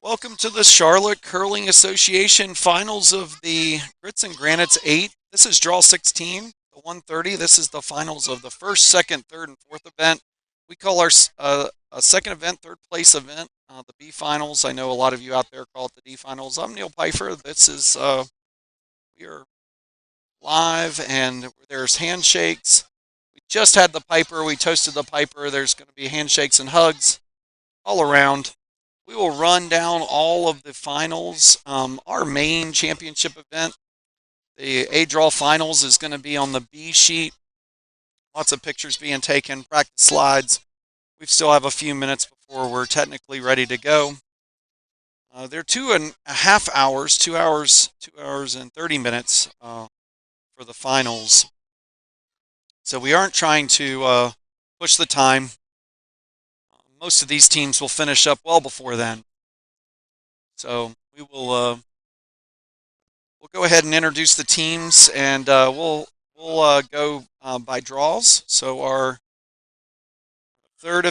Welcome to the Charlotte Curling Association finals of the Grits and Granites 8. This is draw 16, the 130. This is the finals of the first, second, third, and fourth event. We call our a second event, third place event, the B finals. I know a lot of you out there call it the D finals. I'm Neil Pfeiffer. We are live, and there's handshakes. We just had the Piper. We toasted the Piper. There's going to be handshakes and hugs all around. We will run down all of the finals. Our main championship event, the A Draw Finals, is going to be on the B sheet. Lots of pictures being taken, practice slides. We still have a few minutes before we're technically ready to go. They're 2.5 hours, 2 hours and 30 minutes for the finals. So we aren't trying to push the time. Most of these teams will finish up well before then. So we'll go ahead and introduce the teams, and we'll go by draws. So our fourth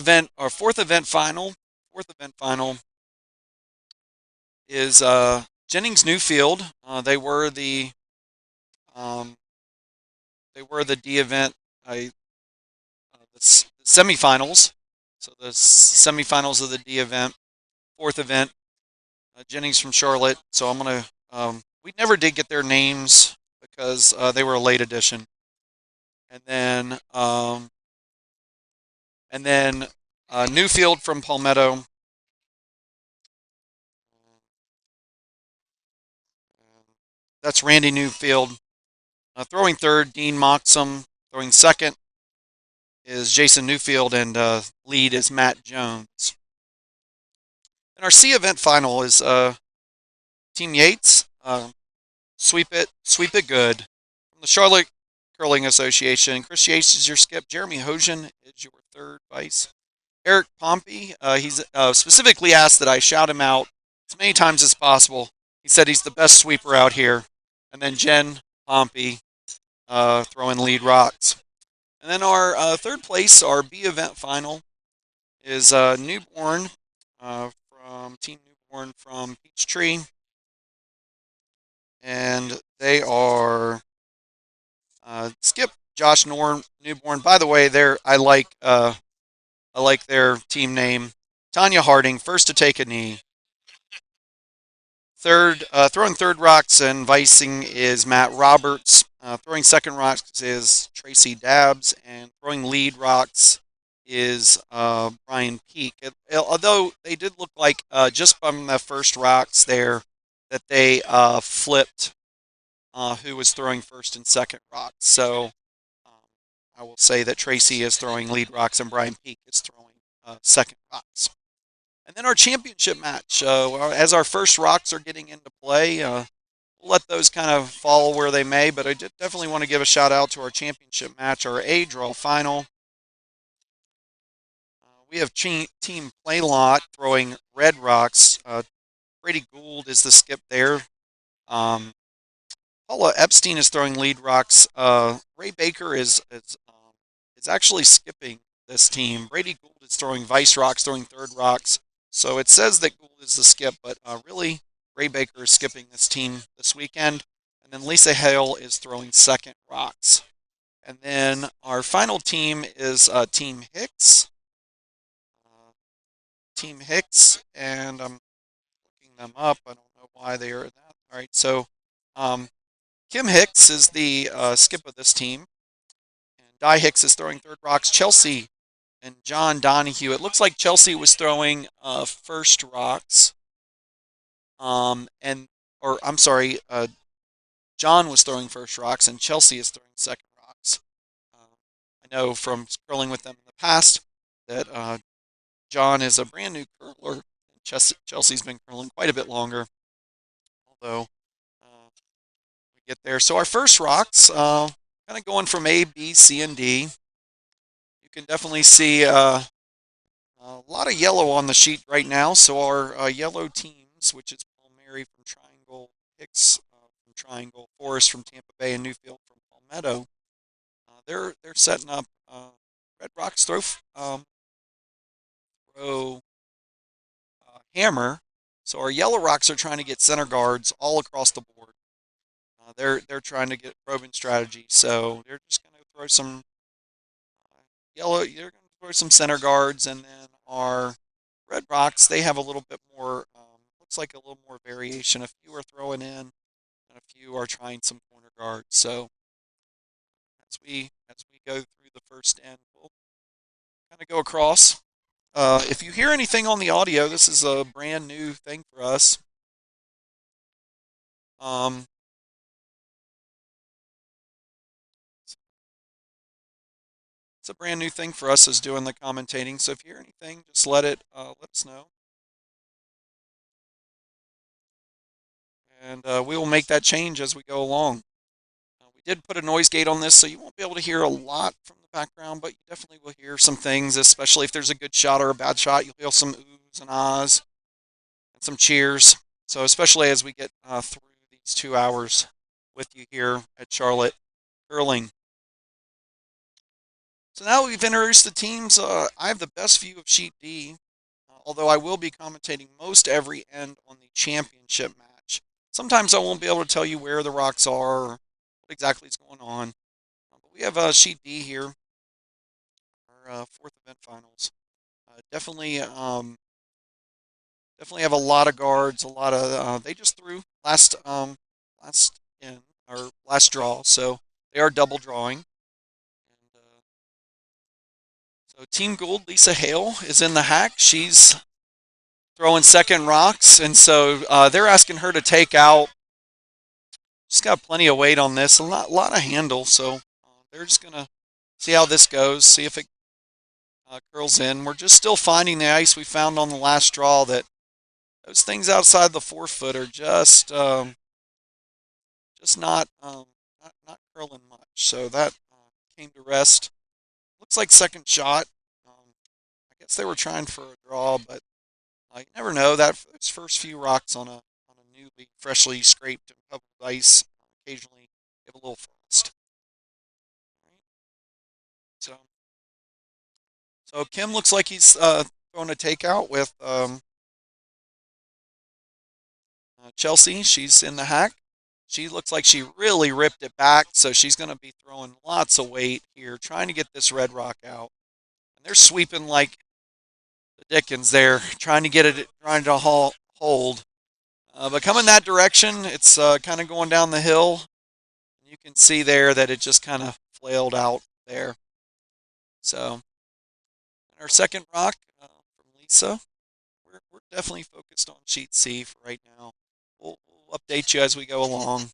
event final is Jennings Newfield. Um, they were the D event, the semifinals. So the semifinals of the D event, fourth event. Jennings from Charlotte. So I'm gonna. We never did get their names because they were a late addition. And then Newfield from Palmetto. That's Randy Newfield. Throwing third, Dean Moxham. Throwing second is Jason Newfield, and lead is Matt Jones. And our C event final is Team Yates. Sweep it good. From the Charlotte Curling Association, Chris Yates is your skip. Jeremy Hojan is your third vice. Eric Pompey, he's specifically asked that I shout him out as many times as possible. He said he's the best sweeper out here. And then Jen Pompey throwing lead rocks. And then our third place, our B event final, is Newborn from Team Newborn from Peachtree. And they are Skip Josh Newborn. By the way, I like their team name. Tanya Harding, first to take a knee. Throwing third rocks and vicing is Matt Roberts. Throwing second rocks is Tracy Dabbs, and throwing lead rocks is Brian Peak. Although they did look like just from the first rocks there that they flipped who was throwing first and second rocks. So I will say that Tracy is throwing lead rocks and Brian Peak is throwing second rocks. And then our championship match, as our first rocks are getting into play, we'll let those kind of fall where they may, but I did definitely want to give a shout out to our championship match, our A draw final. We have Team Playlot throwing red rocks. Brady Gould is the skip there. Paula Epstein is throwing lead rocks. Ray Baker is actually skipping this team. Brady Gould is throwing vice rocks, throwing third rocks. So it says that Gould is the skip, but really Ray Baker is skipping this team this weekend. And then Lisa Hale is throwing second rocks. And then our final team is Team Hicks. And I'm looking them up. I don't know why they are that. All right, so Kim Hicks is the skip of this team. And Di Hicks is throwing third rocks. Chelsea and John Donahue. It looks like Chelsea was throwing first rocks. John was throwing first rocks, and Chelsea is throwing second rocks. I know from curling with them in the past that John is a brand new curler. Chelsea's been curling quite a bit longer, although we get there. So our first rocks, kind of going from A, B, C, and D. You can definitely see a lot of yellow on the sheet right now. So our yellow teams, which is Palmieri from Triangle, Hicks from Triangle, Forrest from Tampa Bay, and Newfield from Palmetto, they're setting up red rocks throw hammer. So our yellow rocks are trying to get center guards all across the board. They're trying to get probing strategy. So they're just going to throw some yellow. They're going to throw some center guards, and then our red rocks. They have a little bit more. Looks like a little more variation. A few are throwing in, and a few are trying some corner guards. So as we go through the first end, we'll kind of go across. If you hear anything on the audio, this is a brand new thing for us. Um, it's a brand new thing for us as doing the commentating. So if you hear anything, just let us know, and we will make that change as we go along. We did put a noise gate on this, so you won't be able to hear a lot from the background, but you definitely will hear some things, especially if there's a good shot or a bad shot. You'll feel some oohs and ahs and some cheers. So especially as we get through these 2 hours with you here at Charlotte Curling. So now we've introduced the teams. I have the best view of Sheet D, although I will be commentating most every end on the championship match. Sometimes I won't be able to tell you where the rocks are or what exactly is going on. But we have Sheet D here, our fourth event finals. Definitely have a lot of guards, a lot of. They just threw last in or last draw, so they are double drawing. And, so Team Gold, Lisa Hale is in the hack. She's throwing second rocks, and so they're asking her to take out. She's got plenty of weight on this, a lot of handle, so they're just gonna see how this goes, see if it curls in. We're just still finding the ice we found on the last draw. That those things outside the 4 foot are just not curling much. So that came to rest. Looks like second shot. I guess they were trying for a draw, but you never know. Those first few rocks on a newly freshly scraped and covered ice occasionally give a little frost. Right? So so Kim looks like he's throwing a takeout with Chelsea. She's in the hack. She looks like she really ripped it back, so she's going to be throwing lots of weight here, trying to get this red rock out. And they're sweeping like the Dickens there, trying to get it, trying to hold. But coming that direction, it's kind of going down the hill. You can see there that it just kind of flailed out there. So, our second rock from Lisa. We're definitely focused on sheet C for right now. We'll update you as we go along.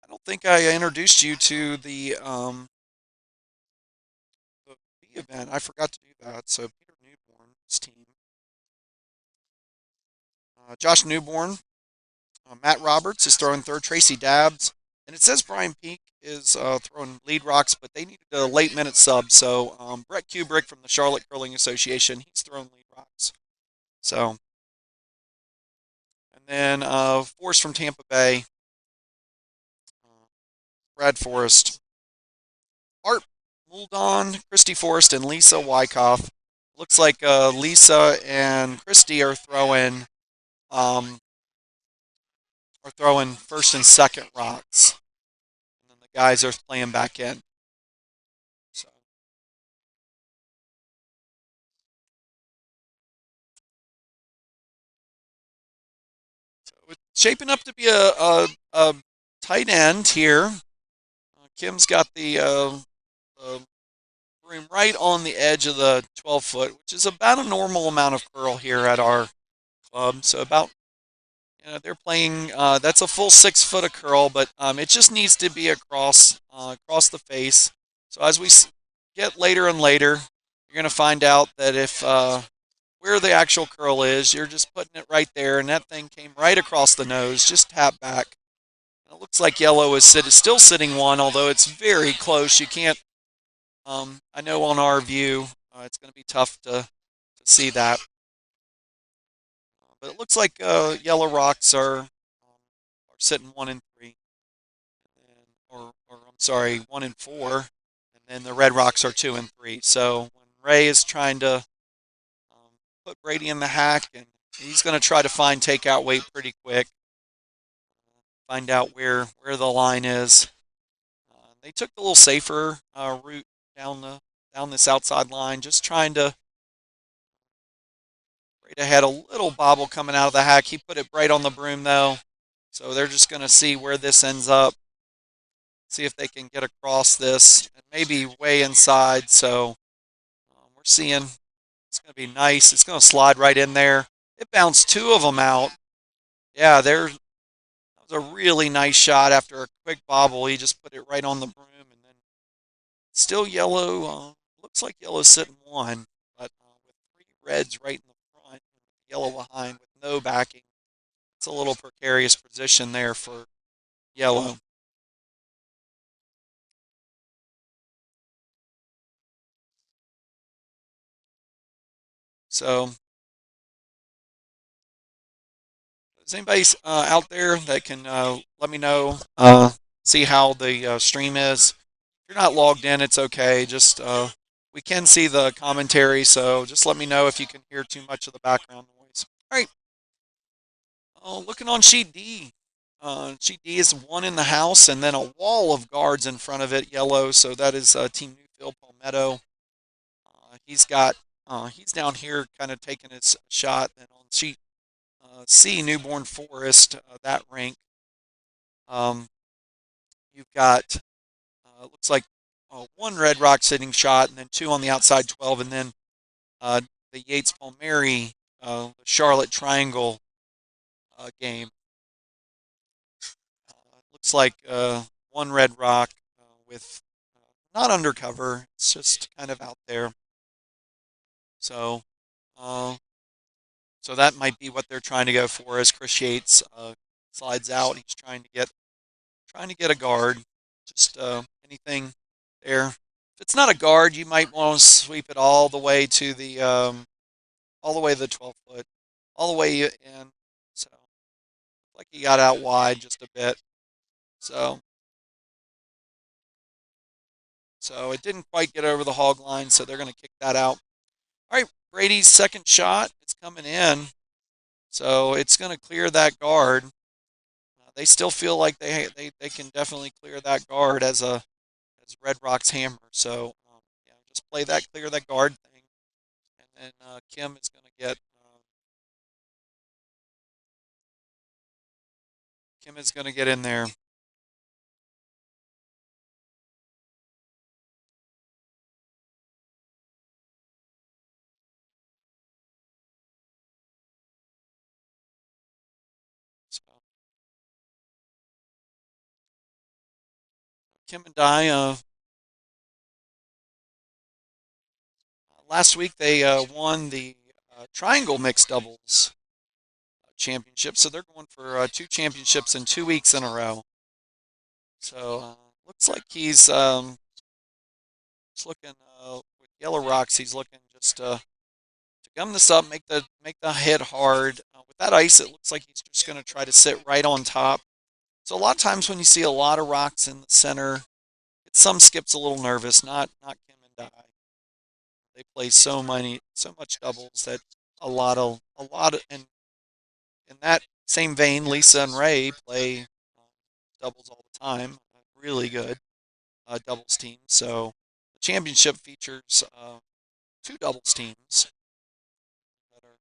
I don't think I introduced you to the B event. I forgot to do that. So Peter Newborn's team, Josh Newborn, Matt Roberts is throwing third. Tracy Dabbs, and it says Brian Peak is throwing lead rocks, but they needed a late minute sub. So Brett Kubrick from the Charlotte Curling Association, he's throwing lead rocks. So, and then Forrest from Tampa Bay, Brad Forrest, Art Muldon, Christy Forrest, and Lisa Wyckoff. Looks like Lisa and Christy um, are throwing first and second rocks, and then the guys are playing back in. So, so it's shaping up to be a tight end here. Kim's got the room right on the edge of the 12 foot, which is about a normal amount of curl here at our club. So about they're playing. That's a full 6 foot of curl, but it just needs to be across the face. So as we get later and later, you're going to find out that if where the actual curl is, you're just putting it right there, and that thing came right across the nose. Just tap back. And it looks like yellow is still sitting one, although it's very close. You can't. I know on our view, it's going to be tough to see that. But it looks like yellow rocks are sitting 1 and 3, and, or I'm sorry, 1 and 4, and then the red rocks are 2 and 3. So when Ray is trying to put Brady in the hack, and he's going to try to find takeout weight pretty quick. Find out where the line is. They took the little safer route down this outside line, just trying to. Brady had a little bobble coming out of the hack. He put it right on the broom though, so they're just going to see where this ends up. See if they can get across this, and maybe way inside. So we're seeing it's going to be nice. It's going to slide right in there. It bounced two of them out. Yeah, that was a really nice shot after a quick bobble. He just put it right on the broom, and then still yellow. Looks like yellow's sitting one, but with three reds right in the front, yellow behind with no backing. It's a little precarious position there for yellow. So, is anybody out there that can let me know, see how the stream is? If you're not logged in, it's okay. Just we can see the commentary, so just let me know if you can hear too much of the background noise. All right. Looking on sheet D. Sheet D is one in the house and then a wall of guards in front of it, yellow. So that is Team Newfield Palmetto. He's down here kind of taking his shot. And on sheet C, Newborn Forest, that rank. Um, you've got looks like one Red Rock sitting shot, and then two on the outside 12, and then uh, the Yates Palmieri, the Charlotte Triangle game. Looks like one Red Rock with not undercover. It's just kind of out there. So, uh, so that might be what they're trying to go for as Chris Yates slides out. He's trying to get a guard. Just anything there. If it's not a guard, you might want to sweep it all the way to the 12 foot, all the way in. So, like he got out wide just a bit. So, so it didn't quite get over the hog line. So they're going to kick that out. All right, Brady's second shot. It's coming in. So it's going to clear that guard. They still feel like they can definitely clear that guard as Red Rock's hammer. So yeah, just play that, clear that guard thing, and then Kim is going to get in there. So Kim and Di, last week they won the triangle mixed doubles championship, so they're going for two championships in 2 weeks in a row. So looks like he's looking with Yellow Rocks. He's looking just to gum this up, make the hit hard. With that ice, it looks like he's just going to try to sit right on top. So a lot of times when you see a lot of rocks in the center, some skips a little nervous. Not Kim and Di. They play so much doubles that in that same vein, Lisa and Ray play doubles all the time. Really good doubles team. So the championship features two doubles teams that are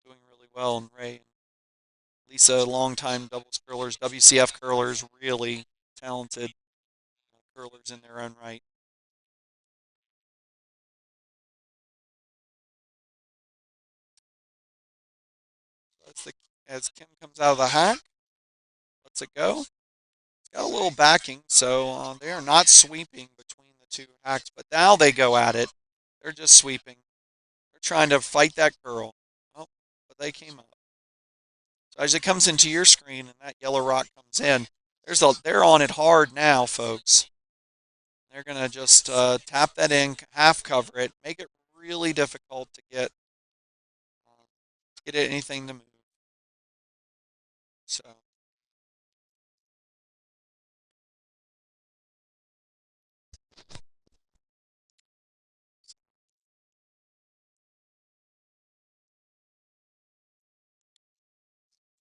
doing really well. And Ray and Lisa, longtime doubles curlers, WCF curlers, really talented curlers in their own right. That's the as Kim comes out of the hack, lets it go. It's got a little backing, so they are not sweeping between the two hacks, but now they go at it. They're just sweeping. They're trying to fight that curl. Oh, but they came up. So as it comes into your screen and that yellow rock comes in, they're on it hard now, folks. They're gonna just tap that in, half cover it, make it really difficult to get anything to move. So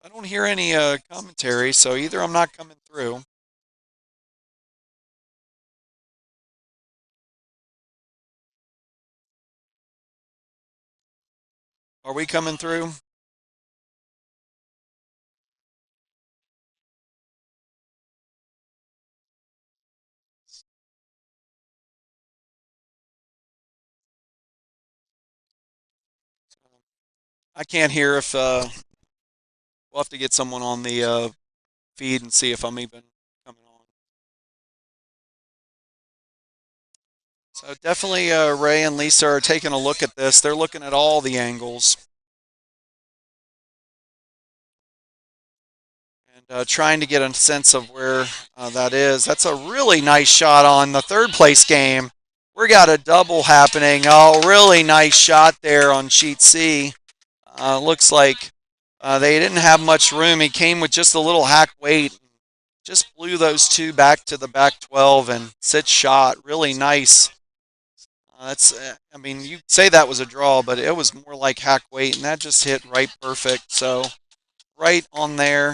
I don't hear any commentary, so either I'm not coming through. Are we coming through? I can't hear if we'll have to get someone on the feed and see if I'm even coming on. So definitely Ray and Lisa are taking a look at this. They're looking at all the angles and trying to get a sense of where that is. That's a really nice shot on the third place game. We got a double happening. Oh, really nice shot there on sheet C. Looks like they didn't have much room. He came with just a little hack weight. Just blew those two back to the back 12 and sit shot. Really nice. I mean, you say that was a draw, but it was more like hack weight, and that just hit right perfect. So right on there.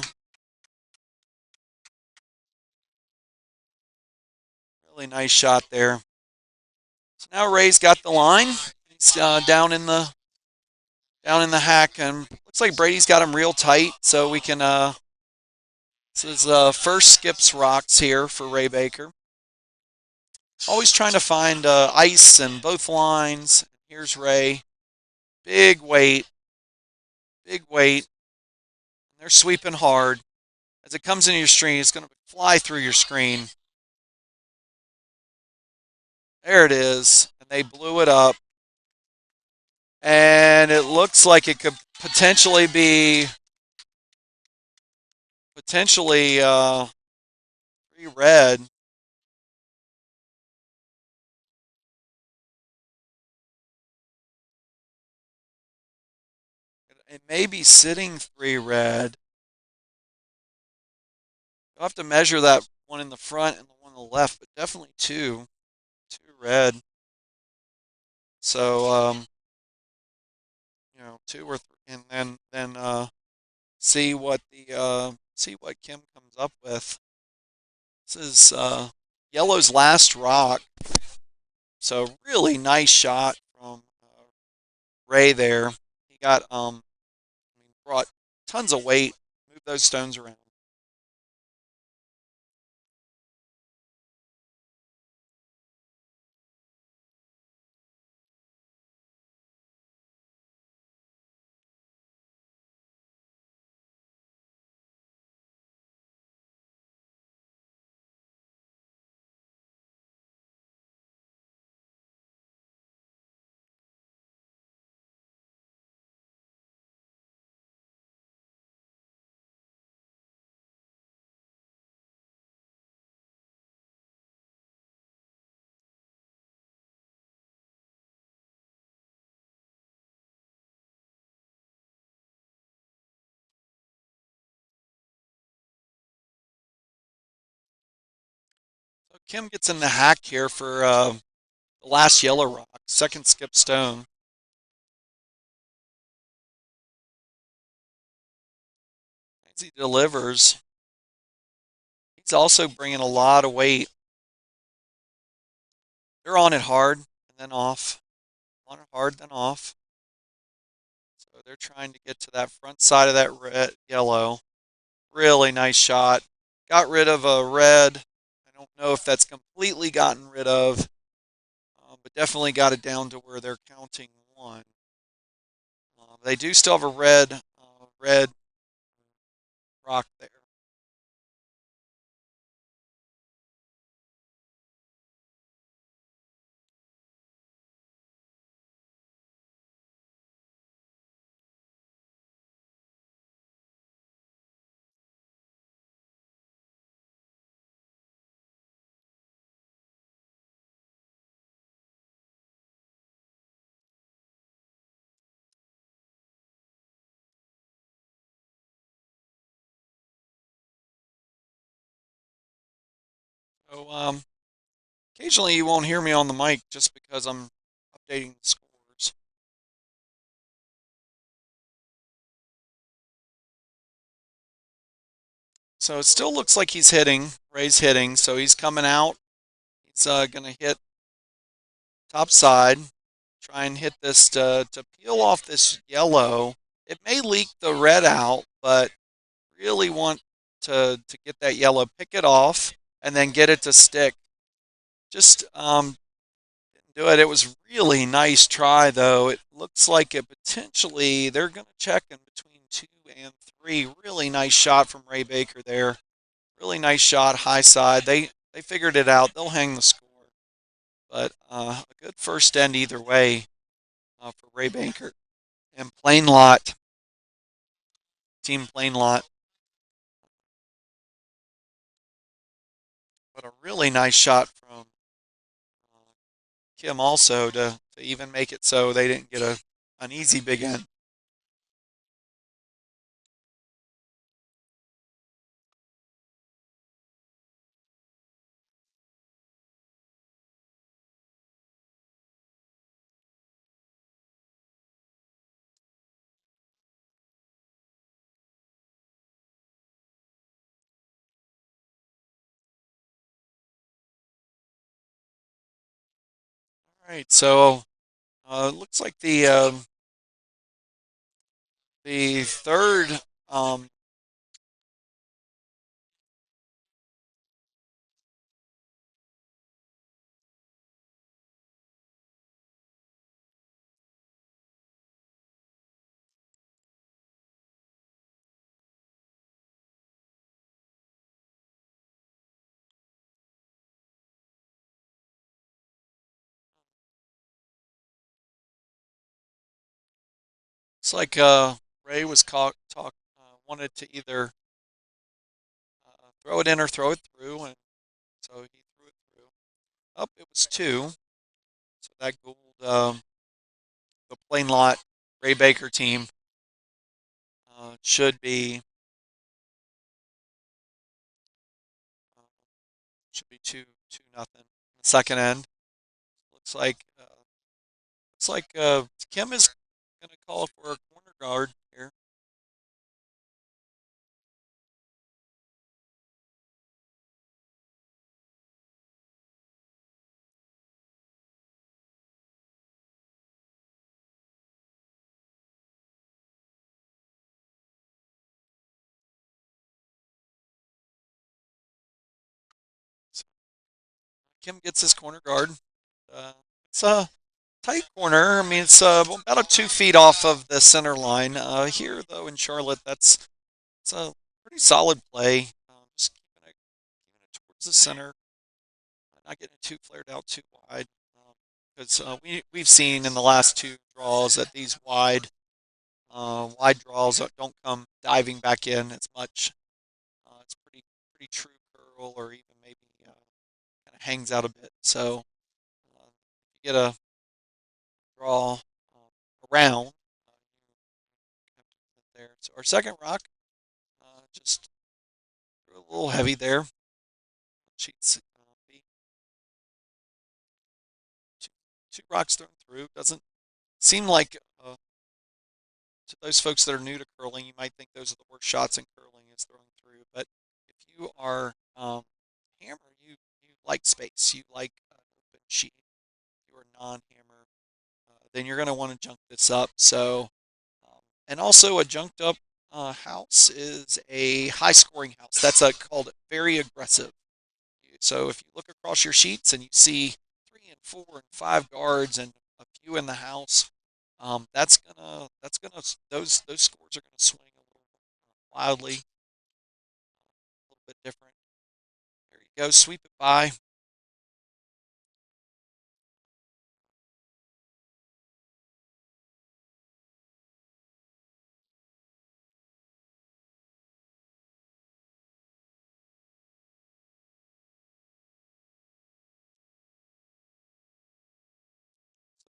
Really nice shot there. So now Ray's got the line. He's down in the hack, and looks like Brady's got him real tight. So we can. This is first skips rocks here for Ray Baker. Always trying to find ice in both lines. Here's Ray. Big weight. Big weight. And they're sweeping hard. As it comes into your screen, it's going to fly through your screen. There it is. And they blew it up. And it looks like it could potentially 3 red. It may be sitting 3 red. You'll have to measure that one in the front and the one on the left, but definitely two red. So two or three, and then see what Kim comes up with. This is yellow's last rock. So really nice shot from Ray there. He got brought tons of weight, moved those stones around. So Kim gets in the hack here for the last yellow rock, second skip stone. As he delivers, he's also bringing a lot of weight. They're on it hard and then off, on it hard then off. So they're trying to get to that front side of that red yellow. Really nice shot. Got rid of a red. I don't know if that's completely gotten rid of, but definitely got it down to where they're counting one. They do still have a red rock there. So occasionally you won't hear me on the mic just because I'm updating the scores. So it still looks like he's hitting. Ray's hitting, so he's coming out. He's going to hit top side. Try and hit this to peel off this yellow. It may leak the red out, but really want to get that yellow, pick it off, and then get it to stick. Just didn't do it. It was really nice try though. It looks like it potentially they're going to check in between 2 and 3. Really nice shot from Ray Baker there. Really nice shot, high side. They figured it out. They'll hang the score, but a good first end either way for Ray Baker and Plain Lot team Plain Lot. But a really nice shot from Kim also to even make it so they didn't get an easy big end. All right, so it looks like the third looks like Ray was wanted to either throw it in or throw it through, and so he threw it through. Up, it was two, so that gold the Plain Lot Ray Baker team uh, should be 2-0. Second end looks like Kim is going to call for a corner guard here. So Kim gets his corner guard. It's a tight corner. I mean, it's about 2 feet off of the center line. Here, though, in Charlotte, it's a pretty solid play. Just keeping it towards the center, not getting it too flared out too wide. Because we've seen in the last two draws that these wide draws don't come diving back in as much. It's pretty true curl, or even maybe kind of hangs out a bit. So you get a draw around. There. So our second rock just a little heavy there. Sheets two, two rocks thrown through. Doesn't seem like to those folks that are new to curling, you might think those are the worst shots in curling is throwing through. But if you are hammer, you like space, you like open sheet. If you are non-hammer, then you're going to want to junk this up. So, and also a junked up house is a high scoring house. That's called very aggressive. So if you look across your sheets and you see 3 and 4 and 5 guards and a few in the house, those scores are gonna swing a little wildly, a little bit different. There you go, sweep it by.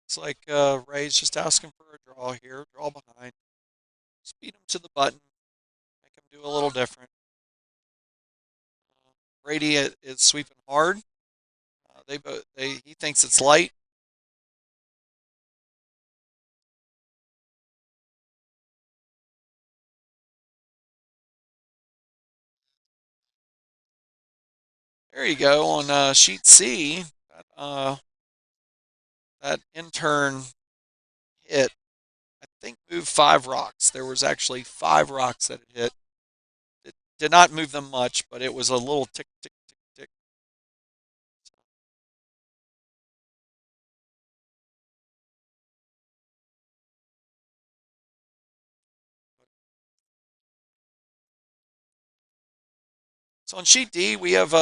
It's like Ray's just asking for a draw here, draw behind, speed him to the button, make him do a little different. Brady is sweeping hard. He thinks it's light. There you go on sheet C. That intern hit, I think, moved 5 rocks. There was actually 5 rocks that it hit. It did not move them much, but it was a little tick, tick, tick, tick. So on sheet D, we have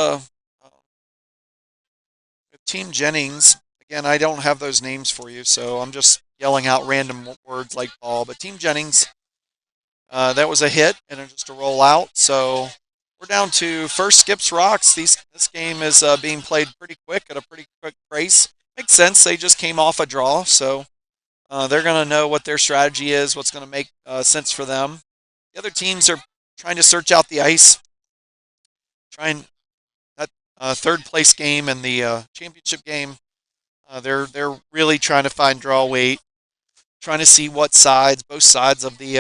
Team Jennings. Again, I don't have those names for you, so I'm just yelling out random words like ball. But Team Jennings, that was a hit and just a roll out. So we're down to first skips rocks. This game is being played pretty quick at a pretty quick pace. Makes sense. They just came off a draw, so they're going to know what their strategy is, what's going to make sense for them. The other teams are trying to search out the ice, trying that third place game and the championship game. They're really trying to find draw weight, trying to see what sides, both sides of the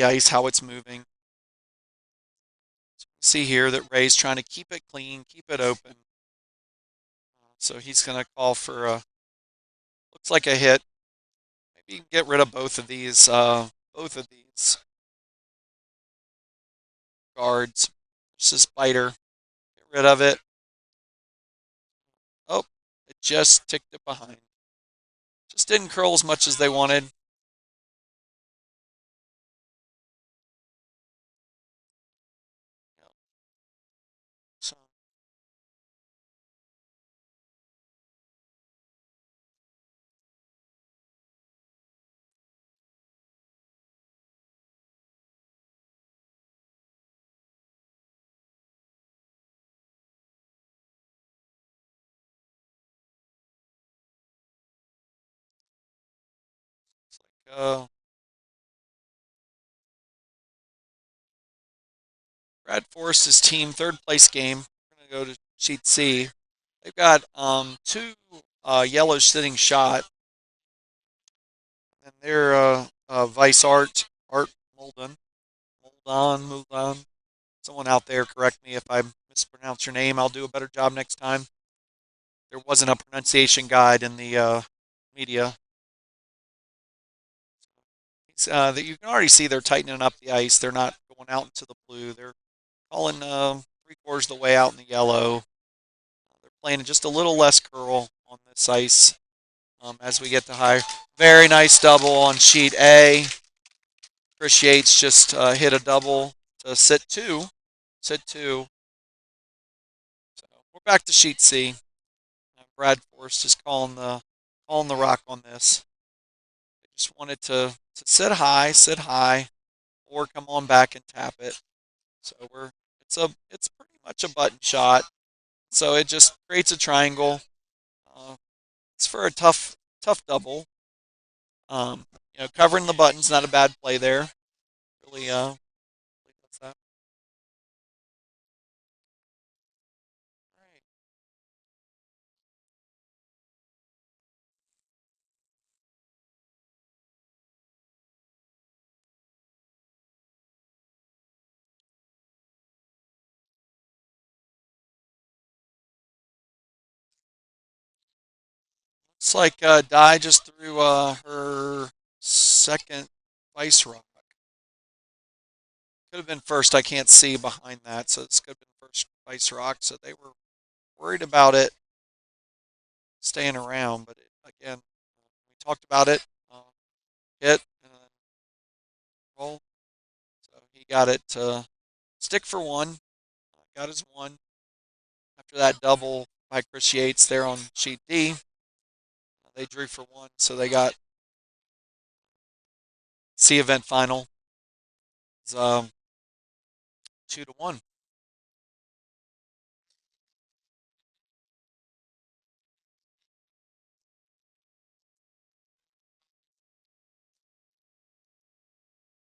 ice, how it's moving. So see here that Ray's trying to keep it clean, keep it open. So he's going to call for a looks like a hit. Maybe you can get rid of both of these guards. There's this spider. Get rid of it. Oh, it just ticked it behind. Just didn't curl as much as they wanted. So it's like Brad Forrest's team, third place game. We're going to go to sheet C. They've got two yellows sitting shot, and they're Vice Art Mulden. Muldan. Someone out there correct me if I mispronounce your name. I'll do a better job next time. There wasn't a pronunciation guide in the media. That you can already see they're tightening up the ice. They're not going out into the blue. They're calling 3/4 of the way out in the yellow. They're playing just a little less curl on this ice as we get to high. Very nice double on sheet A. Chris Yates just hit a double to sit two. Sit two. So we're back to sheet C. Brad Forrest is calling the rock on this. They just wanted to sit high, or come on back and tap it. So it's pretty much a button shot. So it just creates a triangle. Uh, it's for a tough double. Covering the button's not a bad play there. Really, does that. All right. Looks like Di just threw her second vice rock. Could have been first. I can't see behind that, so this could have been first vice rock. So they were worried about it staying around, but again, we talked about it. Hit and then roll. So he got it to stick for one. Got his one after that double by Chris Yates there on sheet D. They drew for one, so they got C event final. It's 2-1.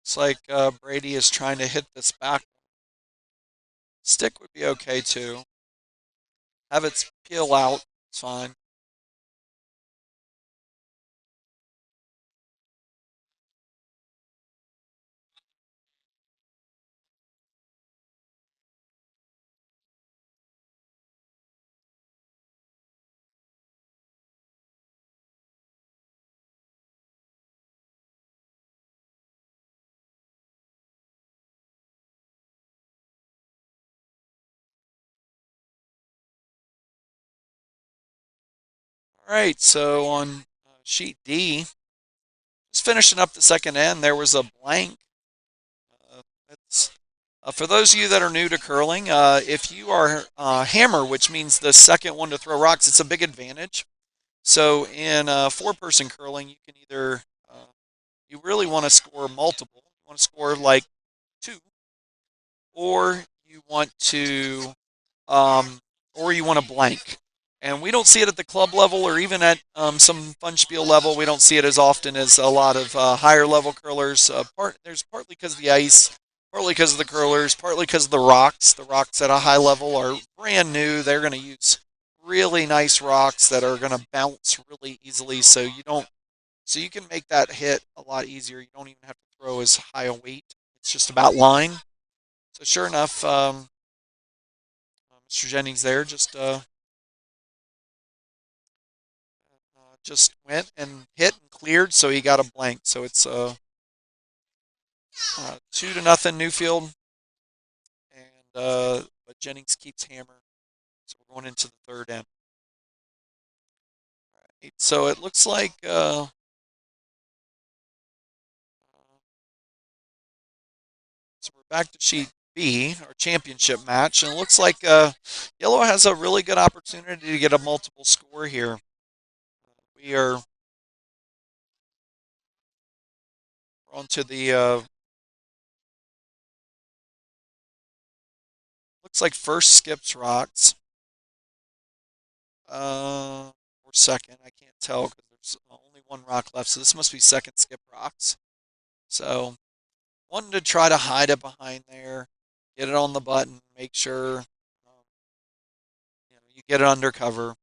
It's like Brady is trying to hit this back. Stick would be okay too. Have it peel out. It's fine. All right, so on sheet D, just finishing up the second end, there was a blank. That's For those of you that are new to curling, if you are hammer, which means the second one to throw rocks, it's a big advantage. So in four-person curling, you can either you really want to score multiple. You want to score like two, or you want to um, or you want to blank. And we don't see it at the club level or even at some fun spiel level. We don't see it as often as a lot of higher level curlers. There's partly because of the ice, partly because of the curlers, partly because of the rocks. The rocks at a high level are brand new. They're going to use really nice rocks that are going to bounce really easily, so you can make that hit a lot easier. You don't even have to throw as high a weight. It's just about line. So sure enough, Mr. Jennings there just went and hit and cleared, so he got a blank. So it's 2-0 Newfield, and but Jennings keeps hammer. So we're going into the third end. Right, so it looks like so we're back to sheet B, our championship match, and it looks like Yellow has a really good opportunity to get a multiple score here. We are on to the looks like first skips rocks. Or second, I can't tell because there's only one rock left, so this must be second skip rocks. So, wanting to try to hide it behind there, get it on the button, make sure you get it under cover.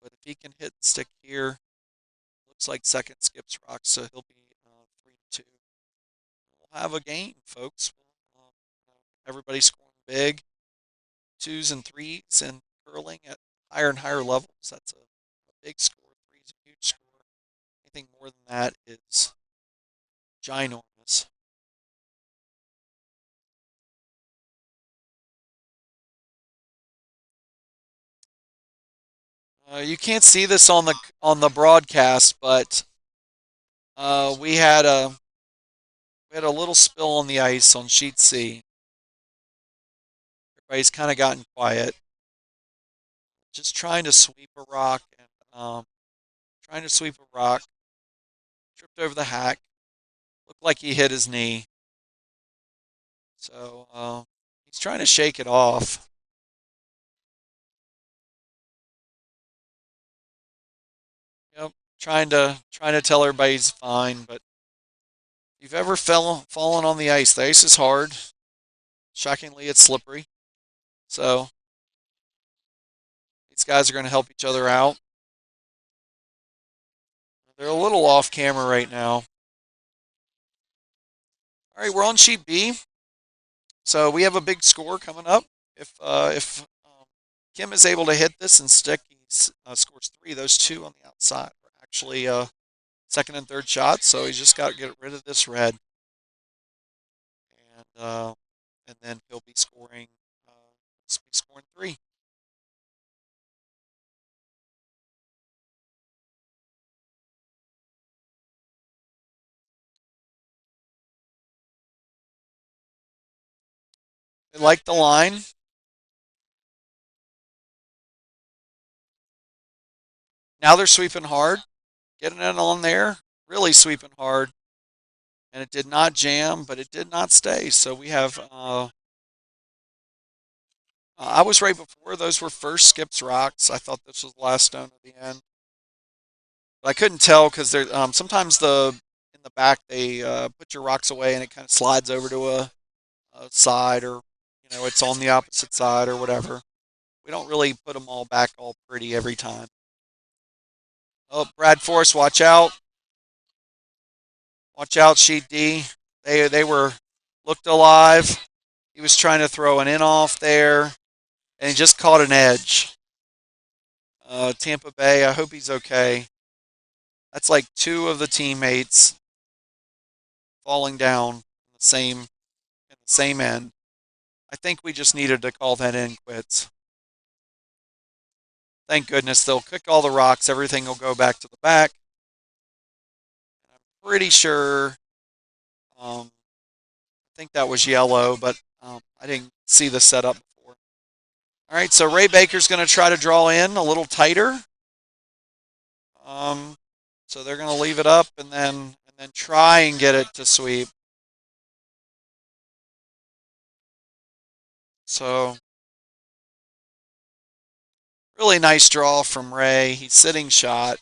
But if he can hit and stick here, looks like second skips rocks, so he'll be 3-2. We'll have a game, folks. Everybody's scoring big, twos and threes, and curling at higher and higher levels. That's a big score. Three is a huge score. Anything more than that is ginormous. You can't see this on the broadcast, but we had a little spill on the ice on sheet C. Everybody's kind of gotten quiet, just trying to sweep a rock and tripped over the hack. Looked like he hit his knee, so he's trying to shake it off. Yep, trying to tell everybody he's fine, but if you've ever fallen on the ice is hard. Shockingly, it's slippery. So these guys are going to help each other out. They're a little off camera right now. All right, we're on sheet B. So we have a big score coming up. If Kim is able to hit this and stick, he scores three. Those two on the outside are actually second and third shots. So he's just got to get rid of this red, and then he'll be scoring three. They like the line. Now they're sweeping hard, getting it on there, really sweeping hard, and it did not jam, but it did not stay. So we have. I was right before. Those were first skips rocks. I thought this was the last stone at the end. But I couldn't tell because sometimes in the back they put your rocks away and it kind of slides over to a side, or it's on the opposite side or whatever. We don't really put them all back all pretty every time. Oh, Brad Force, watch out, sheet D. They were looked alive. He was trying to throw an in off there, and he just caught an edge. Tampa Bay, I hope he's okay. That's like two of the teammates falling down in the same end. I think we just needed to call that in quits. Thank goodness they'll cook all the rocks. Everything will go back to the back. I'm pretty sure. I think that was yellow, but I didn't see the setup before. All right, so Ray Baker's going to try to draw in a little tighter. Um, so they're going to leave it up and then try and get it to sweep. So really nice draw from Ray. He's sitting shot.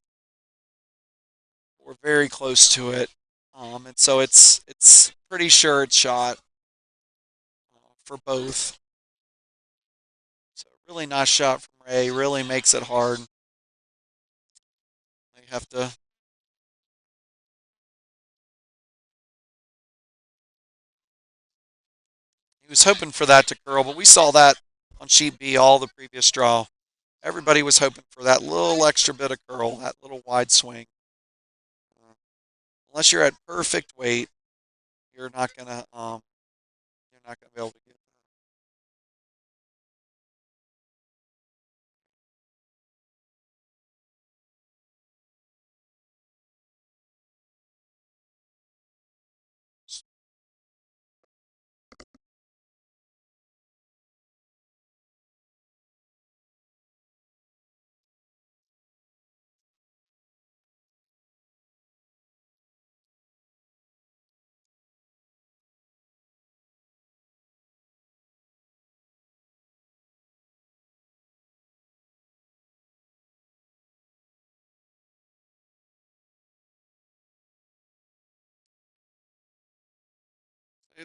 We're very close to it, and so it's pretty sure it's shot for both. So really nice shot from Ray. Really makes it hard. They have to. He was hoping for that to curl, but we saw that on sheet B all the previous draw. Everybody was hoping for that little extra bit of curl, that little wide swing. Unless you're at perfect weight, you're not gonna be able to get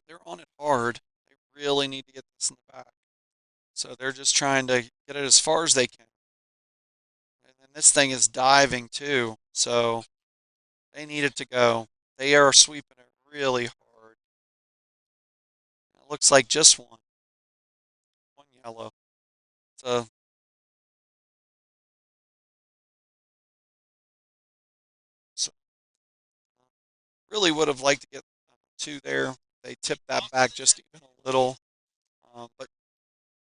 they're on it hard. They really need to get this in the back. So they're just trying to get it as far as they can. And then this thing is diving too, so they need it to go. They are sweeping it really hard. It looks like just one yellow. So, so really would have liked to get two there. They tipped that back just even a little, but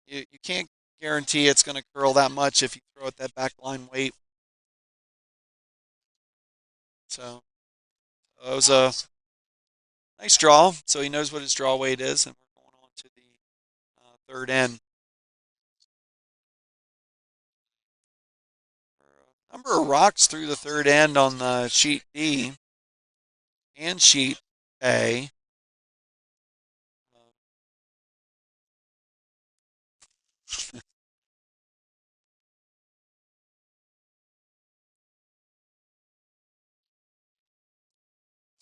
you can't guarantee it's going to curl that much if you throw it that back line weight. So it was a nice draw. So he knows what his draw weight is, and we're going on to the third end. Number of rocks through the third end on sheet D and sheet A.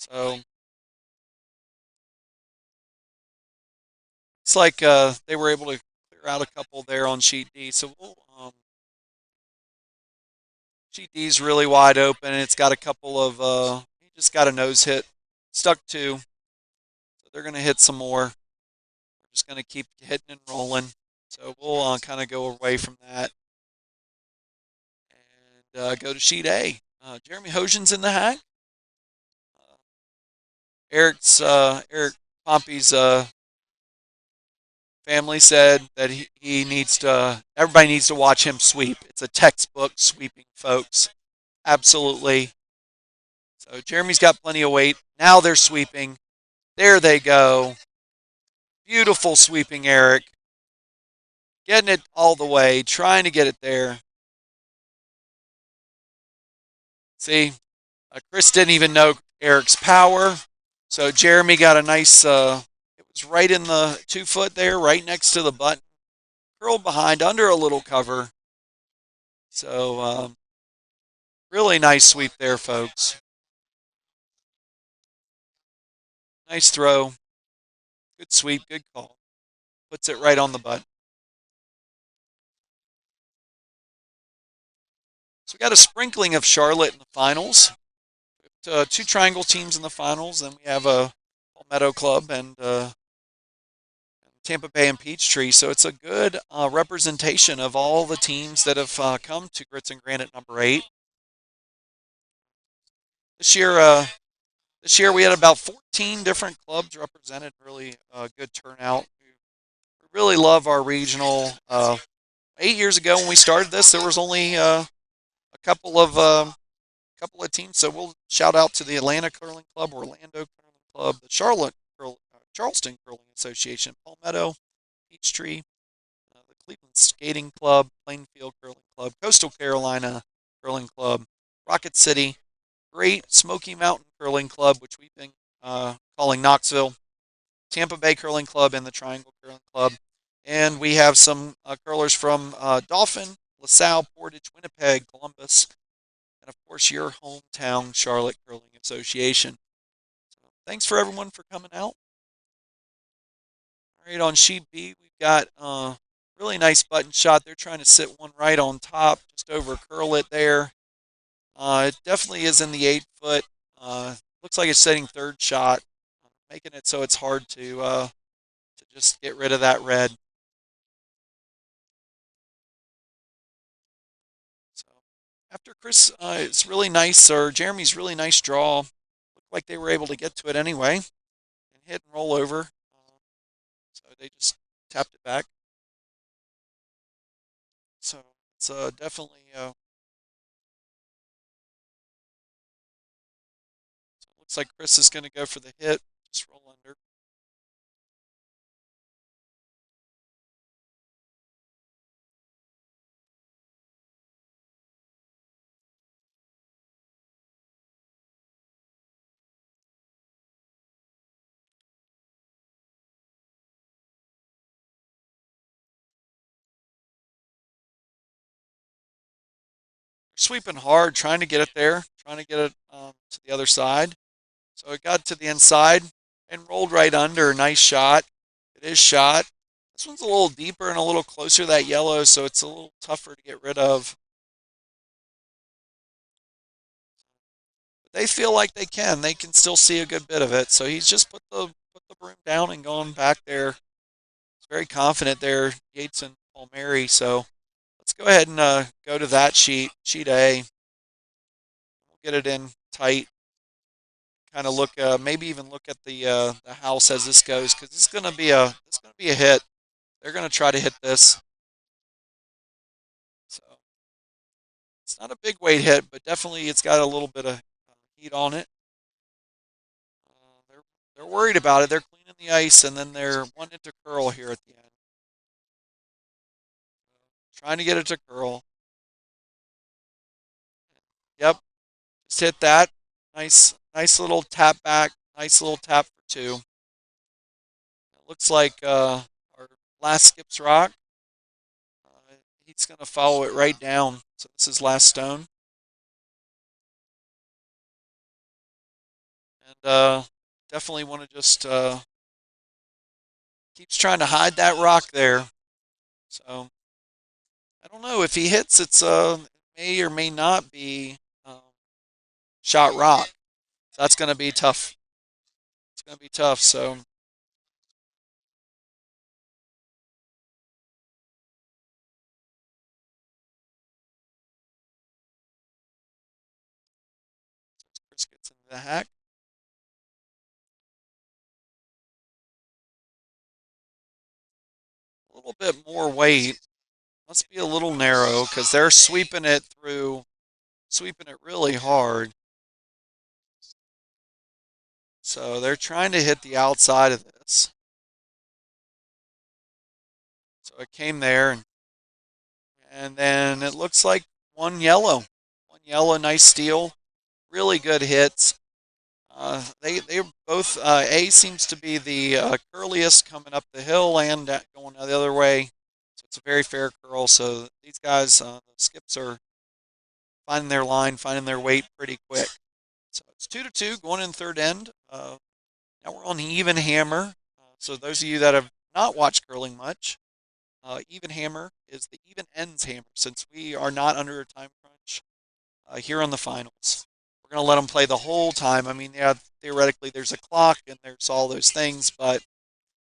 So it's like they were able to clear out a couple there on sheet D. So sheet D is really wide open. It's got a couple of, he just got a nose hit, stuck two. So they're going to hit some more. We're just going to keep hitting and rolling. So we'll kind of go away from that and go to sheet A. Jeremy Hojan's in the hack. Uh, Eric Pompey's family said that he needs to. Everybody needs to watch him sweep. It's a textbook sweeping, folks. Absolutely. So Jeremy's got plenty of weight. Now they're sweeping. There they go. Beautiful sweeping, Eric. Getting it all the way, trying to get it there. See, Chris didn't even know Eric's power. So Jeremy got a nice, it was right in the 2 foot there, right next to the button. Curled behind, under a little cover. So really nice sweep there, folks. Nice throw. Good sweep, good call. Puts it right on the button. So we got a sprinkling of Charlotte in the finals. Two triangle teams in the finals. Then we have a Palmetto Club and Tampa Bay and Peachtree. So it's a good representation of all the teams that have come to Grits and Granite number 8. This year, we had about 14 different clubs represented. Really good turnout. We really love our regional 8 years ago when we started this, there was only a couple of teams. So we'll shout out to the Atlanta Curling Club, Orlando Curling Club, the Charleston Curling Association, Palmetto, Peachtree, the Cleveland Skating Club, Plainfield Curling Club, Coastal Carolina Curling Club, Rocket City, Great Smoky Mountain Curling Club, which we've been calling Knoxville, Tampa Bay Curling Club, and the Triangle Curling Club. And we have some curlers from Dauphin, LaSalle, Portage, Winnipeg, Columbus, and of course your hometown Charlotte Curling Association. So thanks for everyone for coming out. All right, on sheet B, we've got really nice button shot. They're trying to sit one right on top, just over curl it there. It definitely is in the 8 foot. Looks like it's setting third shot, making it so it's hard to just get rid of that red. So after Chris, it's really nice, or Jeremy's really nice draw. Looked like they were able to get to it anyway and hit and roll over. So they just tapped it back. So it's definitely. So it looks like Chris is going to go for the hit. Just roll under. Sweeping hard, trying to get it there, trying to get it to the other side. So it got to the inside and rolled right under. Nice shot. It is shot. This one's a little deeper and a little closer to that yellow, so it's a little tougher to get rid of. But they feel like they can. They can still see a good bit of it. So he's just put the broom down and going back there. He's very confident there, Yates and Palmieri. So let's go ahead and go to that sheet, sheet A. We'll get it in tight. Kind of look, maybe even look at the house as this goes, because it's gonna be a hit. They're gonna try to hit this. So it's not a big weight hit, but definitely it's got a little bit of heat on it. They're worried about it. They're cleaning the ice, and then they're wanting it to curl here at the end. Trying to get it to curl. Yep, just hit that. Nice little tap back. Nice little tap for two. It looks like our last skips rock. He's going to follow it right down. So this is last stone. And definitely want to just keeps trying to hide that rock there. So I don't know if he hits. It may or may not be shot rock. So that's going to be tough. It's going to be tough. So Chris gets into the hack. A little bit more weight. Must be a little narrow because they're sweeping it through, sweeping it really hard. So they're trying to hit the outside of this. So it came there, and then it looks like one yellow. One yellow, nice steal. Really good hits. They both, A seems to be the curliest coming up the hill and going the other way. So it's a very fair curl. So these guys, the skips are finding their line, finding their weight pretty quick. So it's 2-2 going in third end. Now we're on the even hammer. So those of you that have not watched curling much, even hammer is the even ends hammer since we are not under a time crunch here on the finals. We're going to let them play the whole time. I mean, yeah, theoretically there's a clock and there's all those things, but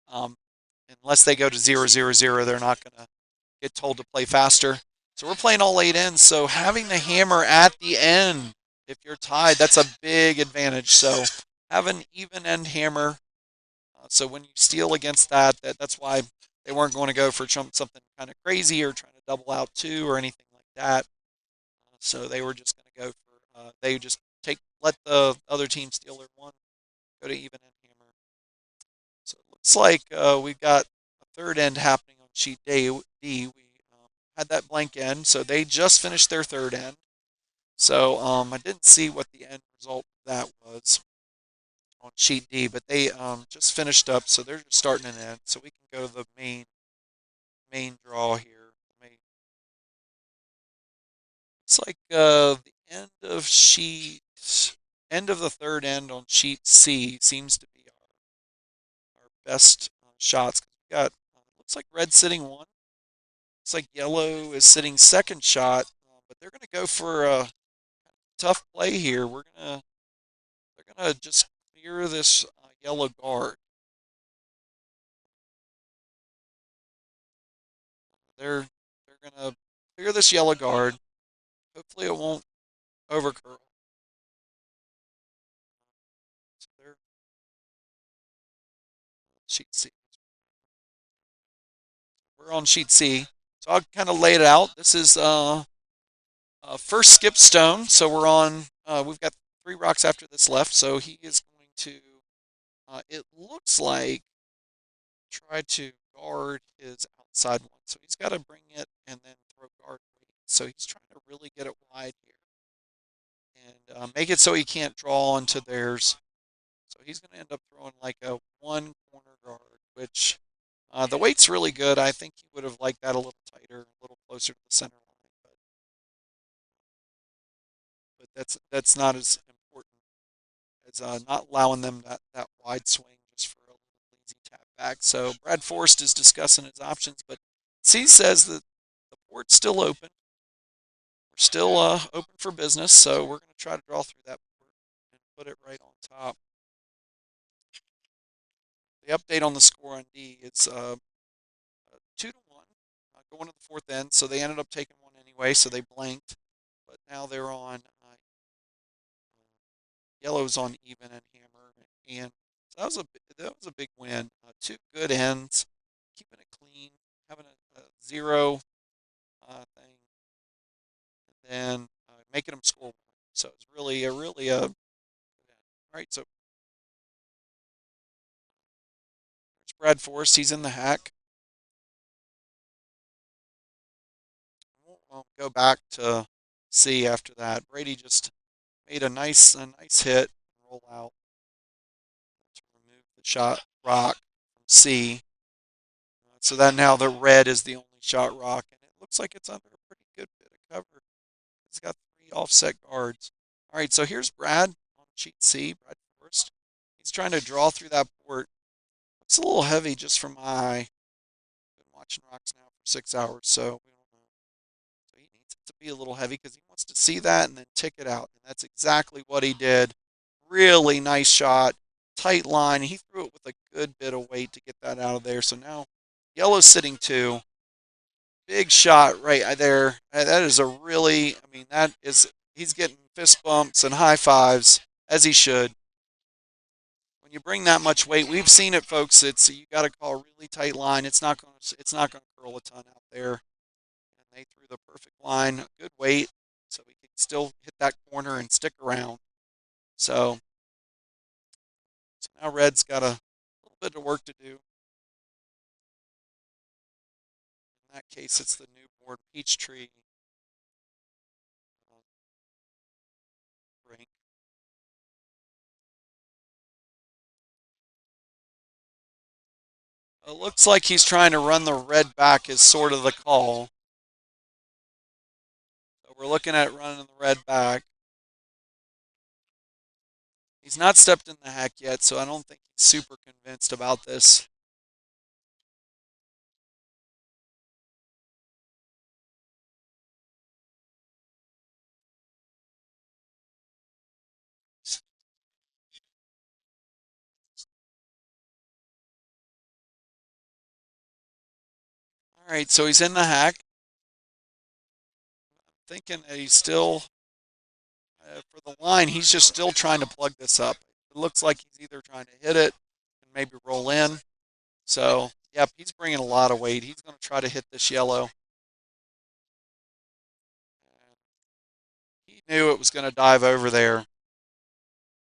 um, unless they go to 0-0-0, they're not going to get told to play faster. So we're playing all 8 ends. So having the hammer at the end, if you're tied, that's a big advantage. So have an even end hammer. So when you steal against that, that's why they weren't going to go for something kind of crazy or trying to double out two or anything like that. So they were just going to go for they just let the other team steal their one, go to even end hammer. So it looks like we've got a third end happening on sheet D. We had that blank end, so they just finished their third end. So I didn't see what the end result of that was on sheet D, but they just finished up, so they're just starting an end. So we can go to the main draw here. It's like the end of the third end on sheet C seems to be our best shots. We got looks like red sitting one. Looks like yellow is sitting second shot, but they're going to go for a tough play here. They're gonna just clear this yellow guard. They're gonna clear this yellow guard. Hopefully it won't overcurl. So they're sheet C. We're on sheet C. So I'll kind of lay it out. This is first skip stone. So we've got three rocks after this left. So he is going to, it looks like, try to guard his outside one. So he's got to bring it and then throw guard weight. So he's trying to really get it wide here and make it so he can't draw onto theirs. So he's going to end up throwing like a one corner guard, which the weight's really good. I think he would have liked that a little tighter, a little closer to the center line, but that's not as important as not allowing them that wide swing just for a little easy tap back. So Brad Forrest is discussing his options, but C says that the port's still open. We're still open for business, so we're going to try to draw through that port and put it right on top. The update on the score on D is 2-1, going to the fourth end. So they ended up taking one anyway, so they blanked. But now they're on yellow's on even and hammer, and so that was a big win. Two good ends, keeping it clean, having a zero thing, and then making them score one. So it's really a good end. All right. So there's Brad Forrest. He's in the hack. We'll go back to C after that. Brady just made a nice hit, roll out to remove the shot rock from C. So that now the red is the only shot rock, and it looks like it's under a pretty good bit of cover. It's got three offset guards. All right, so here's Brad on sheet C, Brad Forrest. He's trying to draw through that port. Looks a little heavy just from my eye. Been watching rocks now for 6 hours, so we don't know. So he needs it to be a little heavy because he wants to see that and then tick it out. And that's exactly what he did. Really nice shot, tight line. He threw it with a good bit of weight to get that out of there. So now yellow's sitting two. Big shot right there. That is he's getting fist bumps and high fives as he should. When you bring that much weight, we've seen it, folks. You got to call a really tight line. It's not going to curl a ton out there. And they threw the perfect line, good weight, so we could still hit that corner and stick around. So now Red's got a little bit of work to do. In that case, it's the newborn Peachtree rink. It looks like he's trying to run the red back is sort of the call. So we're looking at running the red back. He's not stepped in the hack yet, so I don't think he's super convinced about this. All right, so he's in the hack. I'm thinking that he's still, for the line, he's just still trying to plug this up. It looks like he's either trying to hit it and maybe roll in. So, yep, he's bringing a lot of weight. He's going to try to hit this yellow. knew it was going to dive over there.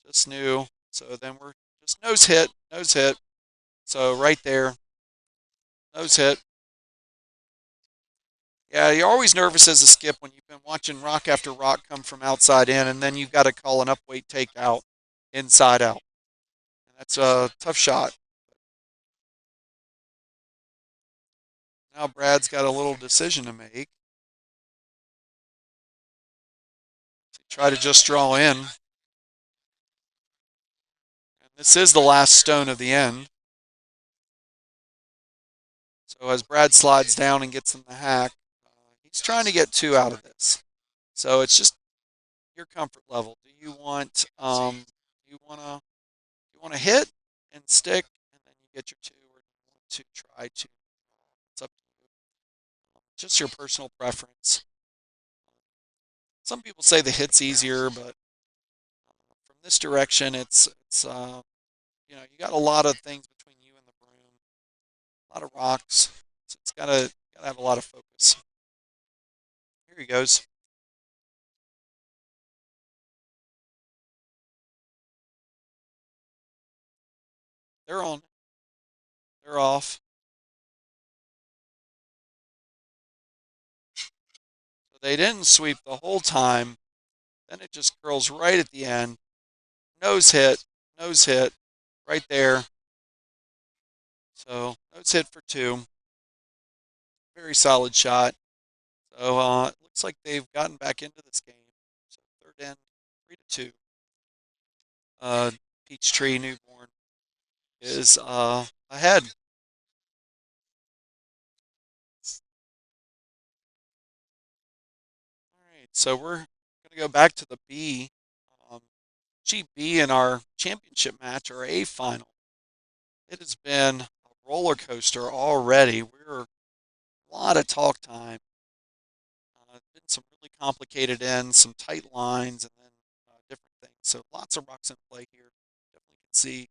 Just knew. So then we're just nose hit, nose hit. So right there, nose hit. Yeah, you're always nervous as a skip when you've been watching rock after rock come from outside in, and then you've got to call an upweight takeout inside out. And that's a tough shot. Now Brad's got a little decision to make. Try to just draw in. And this is the last stone of the end. So as Brad slides down and gets in the hack, he's trying to get two out of this. So it's just your comfort level. Do you want you want to hit and stick, and then you get your two, or do you want to try to? It's up to you. Just your personal preference. Some people say the hit's easier, but from this direction, it's you got a lot of things between you and the broom, a lot of rocks. So it's gotta have a lot of focus. Here he goes. They're on. They're off. So they didn't sweep the whole time. Then it just curls right at the end. Nose hit, right there. So nose hit for two. Very solid shot. So it looks like they've gotten back into this game. So third end, 3-2. Uh, Peachtree Newborn is ahead. All right, so we're going to go back to the B. Um, GB in our championship match, our A final. It has been a roller coaster already. We're a lot of talk time. Been some really complicated ends, some tight lines, and then different things. So lots of rocks in play here. Definitely can see.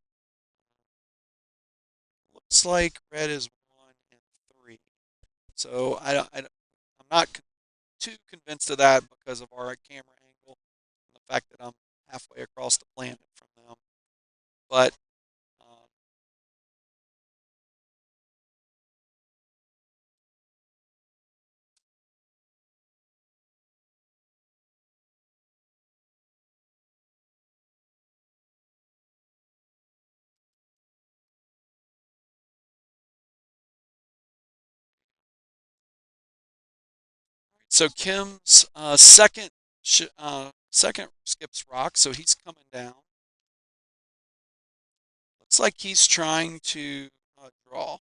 Looks like red is 1 and 3. So I'm not too convinced of that because of our camera angle and the fact that I'm halfway across the planet from them. But um, so Kim's second skips rock, so he's coming down. Looks like he's trying to draw,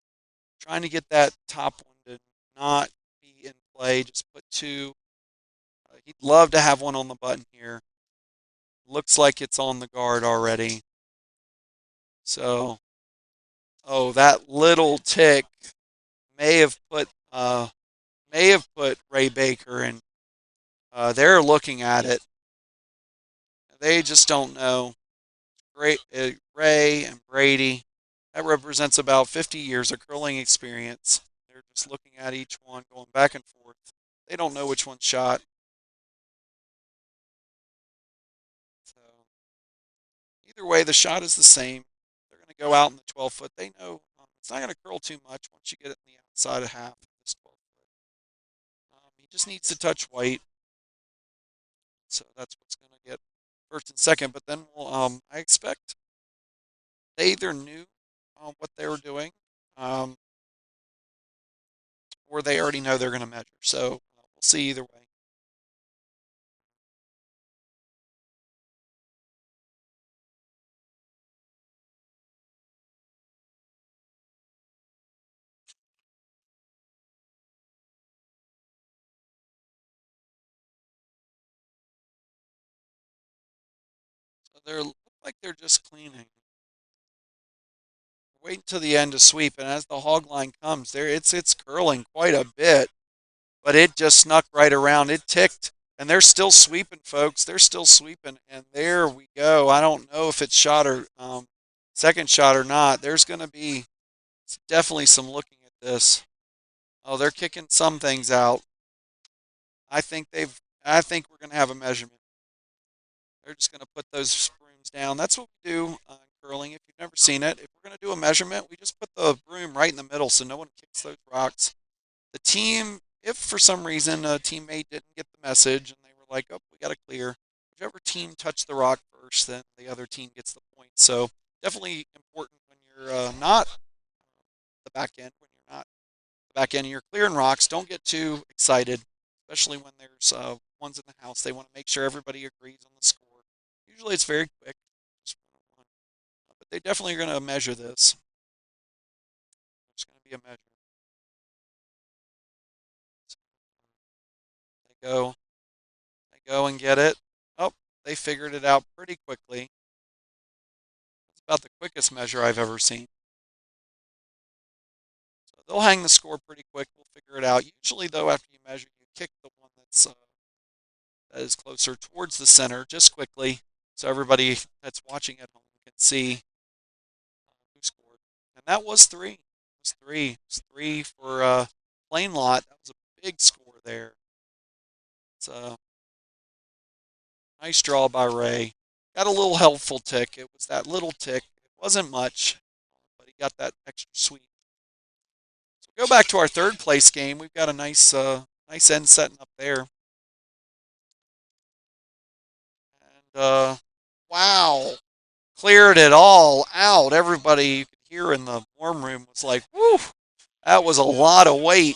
trying to get that top one to not be in play. Just put two. He'd love to have one on the button here. Looks like it's on the guard already. So, oh, that little tick may have put Ray Baker in. They're looking at it. They just don't know. Great, Ray and Brady. That represents about 50 years of curling experience. They're just looking at each one, going back and forth. They don't know which one's shot. So either way, the shot is the same. They're going to go out in the 12 foot. They know it's not going to curl too much once you get it in the outside of half of this 12 foot. He just needs to touch white. So that's what's going to get first and second. But then I expect they either knew what they were doing, um, or they already know they're going to measure. So we'll see either way. So they're look like they're just cleaning. Wait until the end to sweep, and as the hog line comes, there it's curling quite a bit, but it just snuck right around. It ticked, and they're still sweeping, folks. They're still sweeping, and there we go. I don't know if it's shot or second shot or not. There's going to be definitely some looking at this. Oh, they're kicking some things out. I think we're going to have a measurement. They're just going to put those brooms down. That's what we do in curling. If you've never seen it, if we're going to do a measurement, we just put the broom right in the middle so no one kicks those rocks. The team, if for some reason a teammate didn't get the message and they were like, "Oh, we got to clear," whichever team touched the rock first, then the other team gets the point. So definitely important when you're not the back end. When you're not the back end, and you're clearing rocks. Don't get too excited, especially when there's ones in the house. They want to make sure everybody agrees on the score. Usually it's very quick, just one, but they definitely are going to measure this. There's going to be a measure. So they go, they go and get it. Oh, they figured it out pretty quickly. It's about the quickest measure I've ever seen. So they'll hang the score pretty quick. We'll figure it out. Usually, though, after you measure, you kick the one that is closer towards the center just quickly, so everybody that's watching at home can see who scored. And that was three. It was three. It was three for Plain Lot. That was a big score there. It's a nice draw by Ray. Got a little helpful tick. It was that little tick. It wasn't much, but he got that extra sweep. So go back to our third place game. We've got a nice end setting up there. And wow, cleared it all out. Everybody you could hear in the warm room was like, "Woo, that was a lot of weight."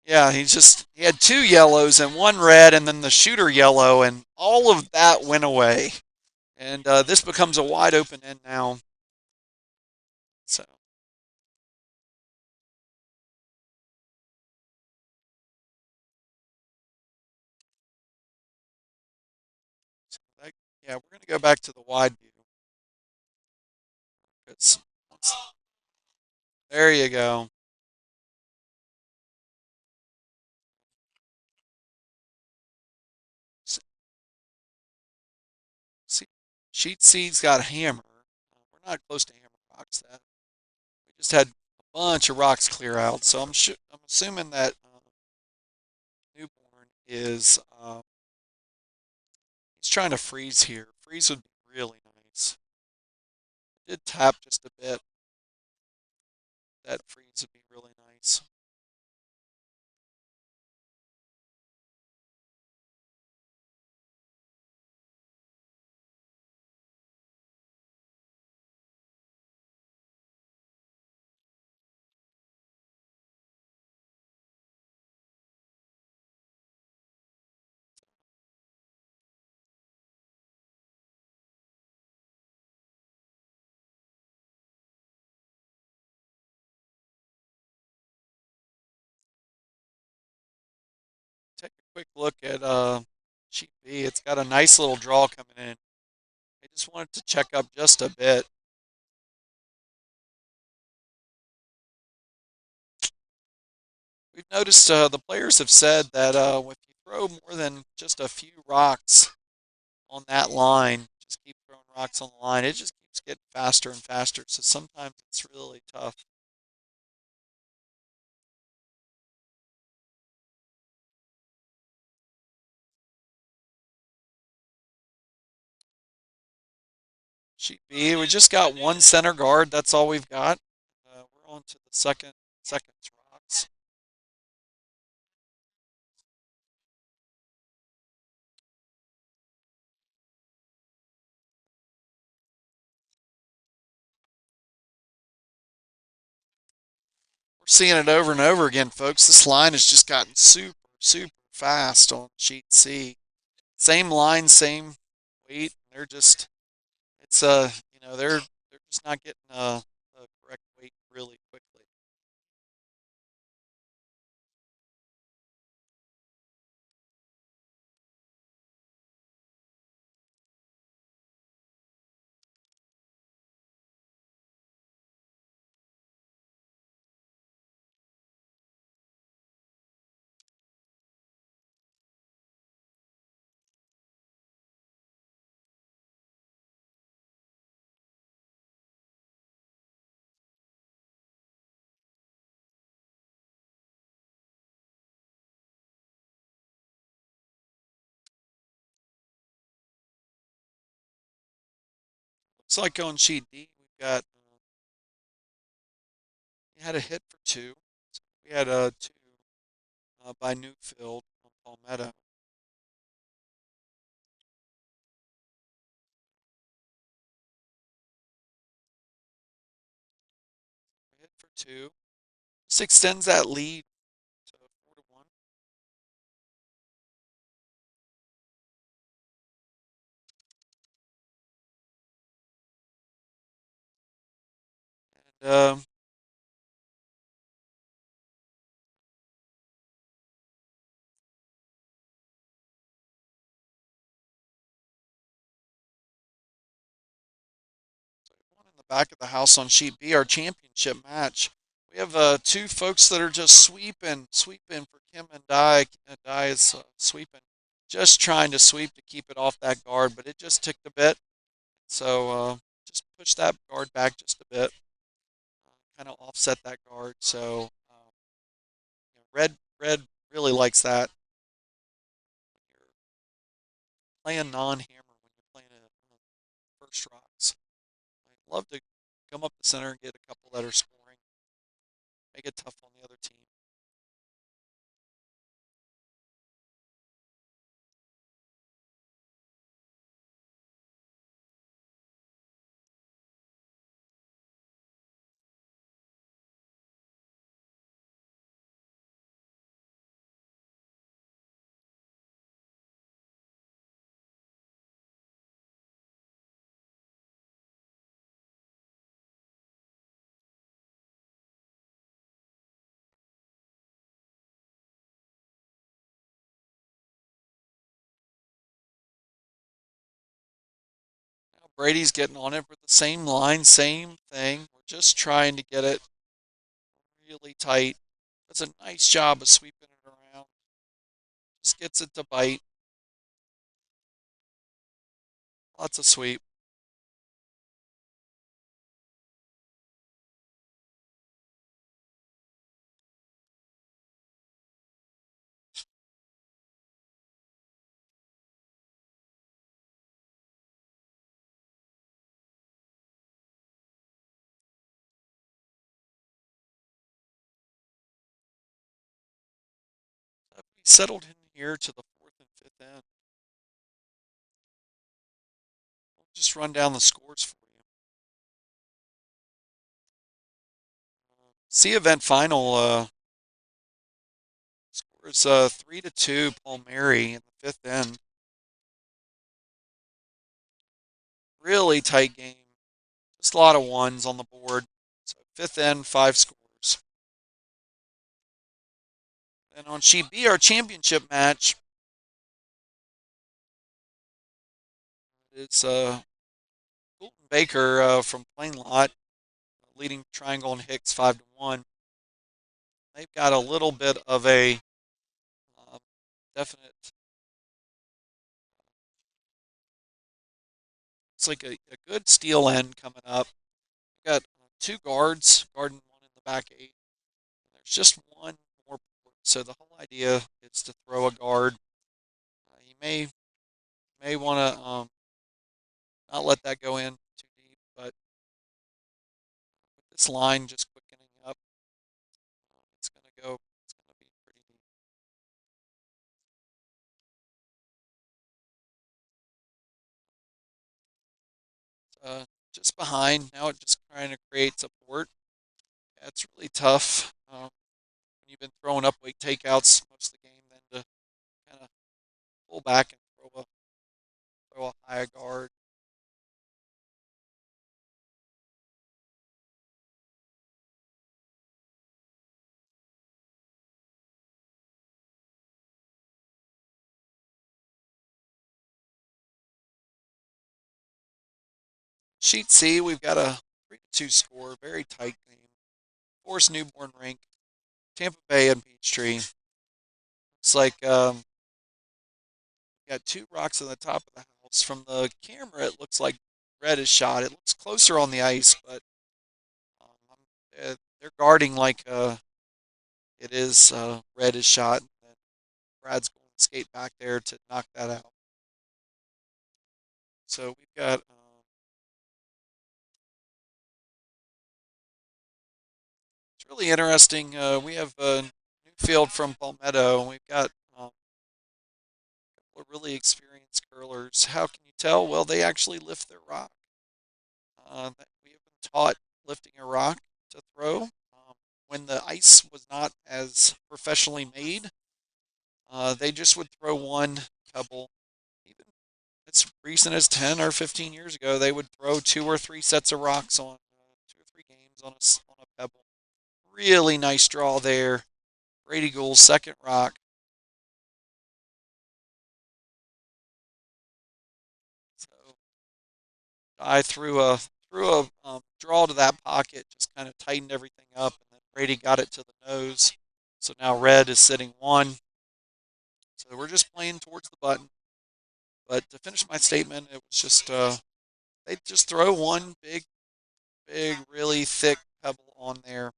Yeah, he had two yellows and one red, and then the shooter yellow, and all of that went away. And this becomes a wide open end now. So that, yeah, we're going to go back to the wide view. It's, there you go. See, Sheet C's got a hammer. We're not close to hammer rocks. That we just had a bunch of rocks clear out. So I'm assuming that newborn is he's trying to freeze here. Freeze would be really nice. I did tap just a bit. That freeze would be really nice. Take a quick look at sheet B. It's got a nice little draw coming in. I just wanted to check up just a bit. We've noticed the players have said that if you throw more than just a few rocks on that line, just keep throwing rocks on the line, it just keeps getting faster and faster. So sometimes it's really tough. Sheet B, we just got one center guard. That's all we've got. We're on to the second rocks. We're seeing it over and over again, folks. This line has just gotten super fast on sheet C. Same line, same weight. They're just it's they're just not getting the correct weight really quickly. Looks like on sheet D, we've got, we had a hit for two. So we had two by Newfield on Palmetto. Hit for two. This extends that lead to 4-1. And one in the back of the house on sheet B, our championship match. We have two folks that are just sweeping for Kim and Di. Di is sweeping, just trying to sweep to keep it off that guard, but it just ticked a bit. So just push that guard back just a bit, kind of offset that guard. So red really likes that. You're playing non-hammer when you're playing first rocks. I'd love to come up the center and get a couple that are scoring, make it tough on the other team. Now Brady's getting on it with the same line, same thing. We're just trying to get it really tight. Does a nice job of sweeping it around. Just gets it to bite. Lots of sweep. We settled in here to the fourth and fifth end. I'll just run down the scores for you. C event final scores 3-2 Palmieri in the fifth end. Really tight game. Just a lot of ones on the board. So fifth end, five scores. And on sheet B, our championship match, it's Colton Baker from Plain Lot, leading Triangle and Hicks 5-1. They've got a little bit of a uh, definite. It's like a good steel end coming up. We've got two guards, guarding one in the back eight. There's just one more port, so the whole idea is to throw a guard. You may want to not let that go in too deep, but with this line just quickening up, it's going to go. It's going to be pretty deep. Just behind now, it just trying to create support. Yeah, it's really tough when you've been throwing up weight takeouts most of the game, then to kind of pull back and throw a high guard. Sheet C, we've got a 3-2 score, very tight game. Forest Newborn Rink, Tampa Bay and Peachtree. It's like got two rocks on the top of the house. From the camera, it looks like red is shot. It looks closer on the ice, but they're guarding like it is red is shot. And Brad's going to skate back there to knock that out. So we've got really interesting. We have a new field from Palmetto, and we've got really experienced curlers. How can you tell? Well, they actually lift their rock. We have been taught lifting a rock to throw. When the ice was not as professionally made, they just would throw one pebble. Even as recent as 10 or 15 years ago, they would throw two or three sets of rocks on 2 or 3 games on a pebble. Really nice draw there. Brady Gould's second rock. So I threw a draw to that pocket, just kind of tightened everything up, and then Brady got it to the nose. So now red is sitting one. So we're just playing towards the button. But to finish my statement, it was just they just throw one big, really thick pebble on there,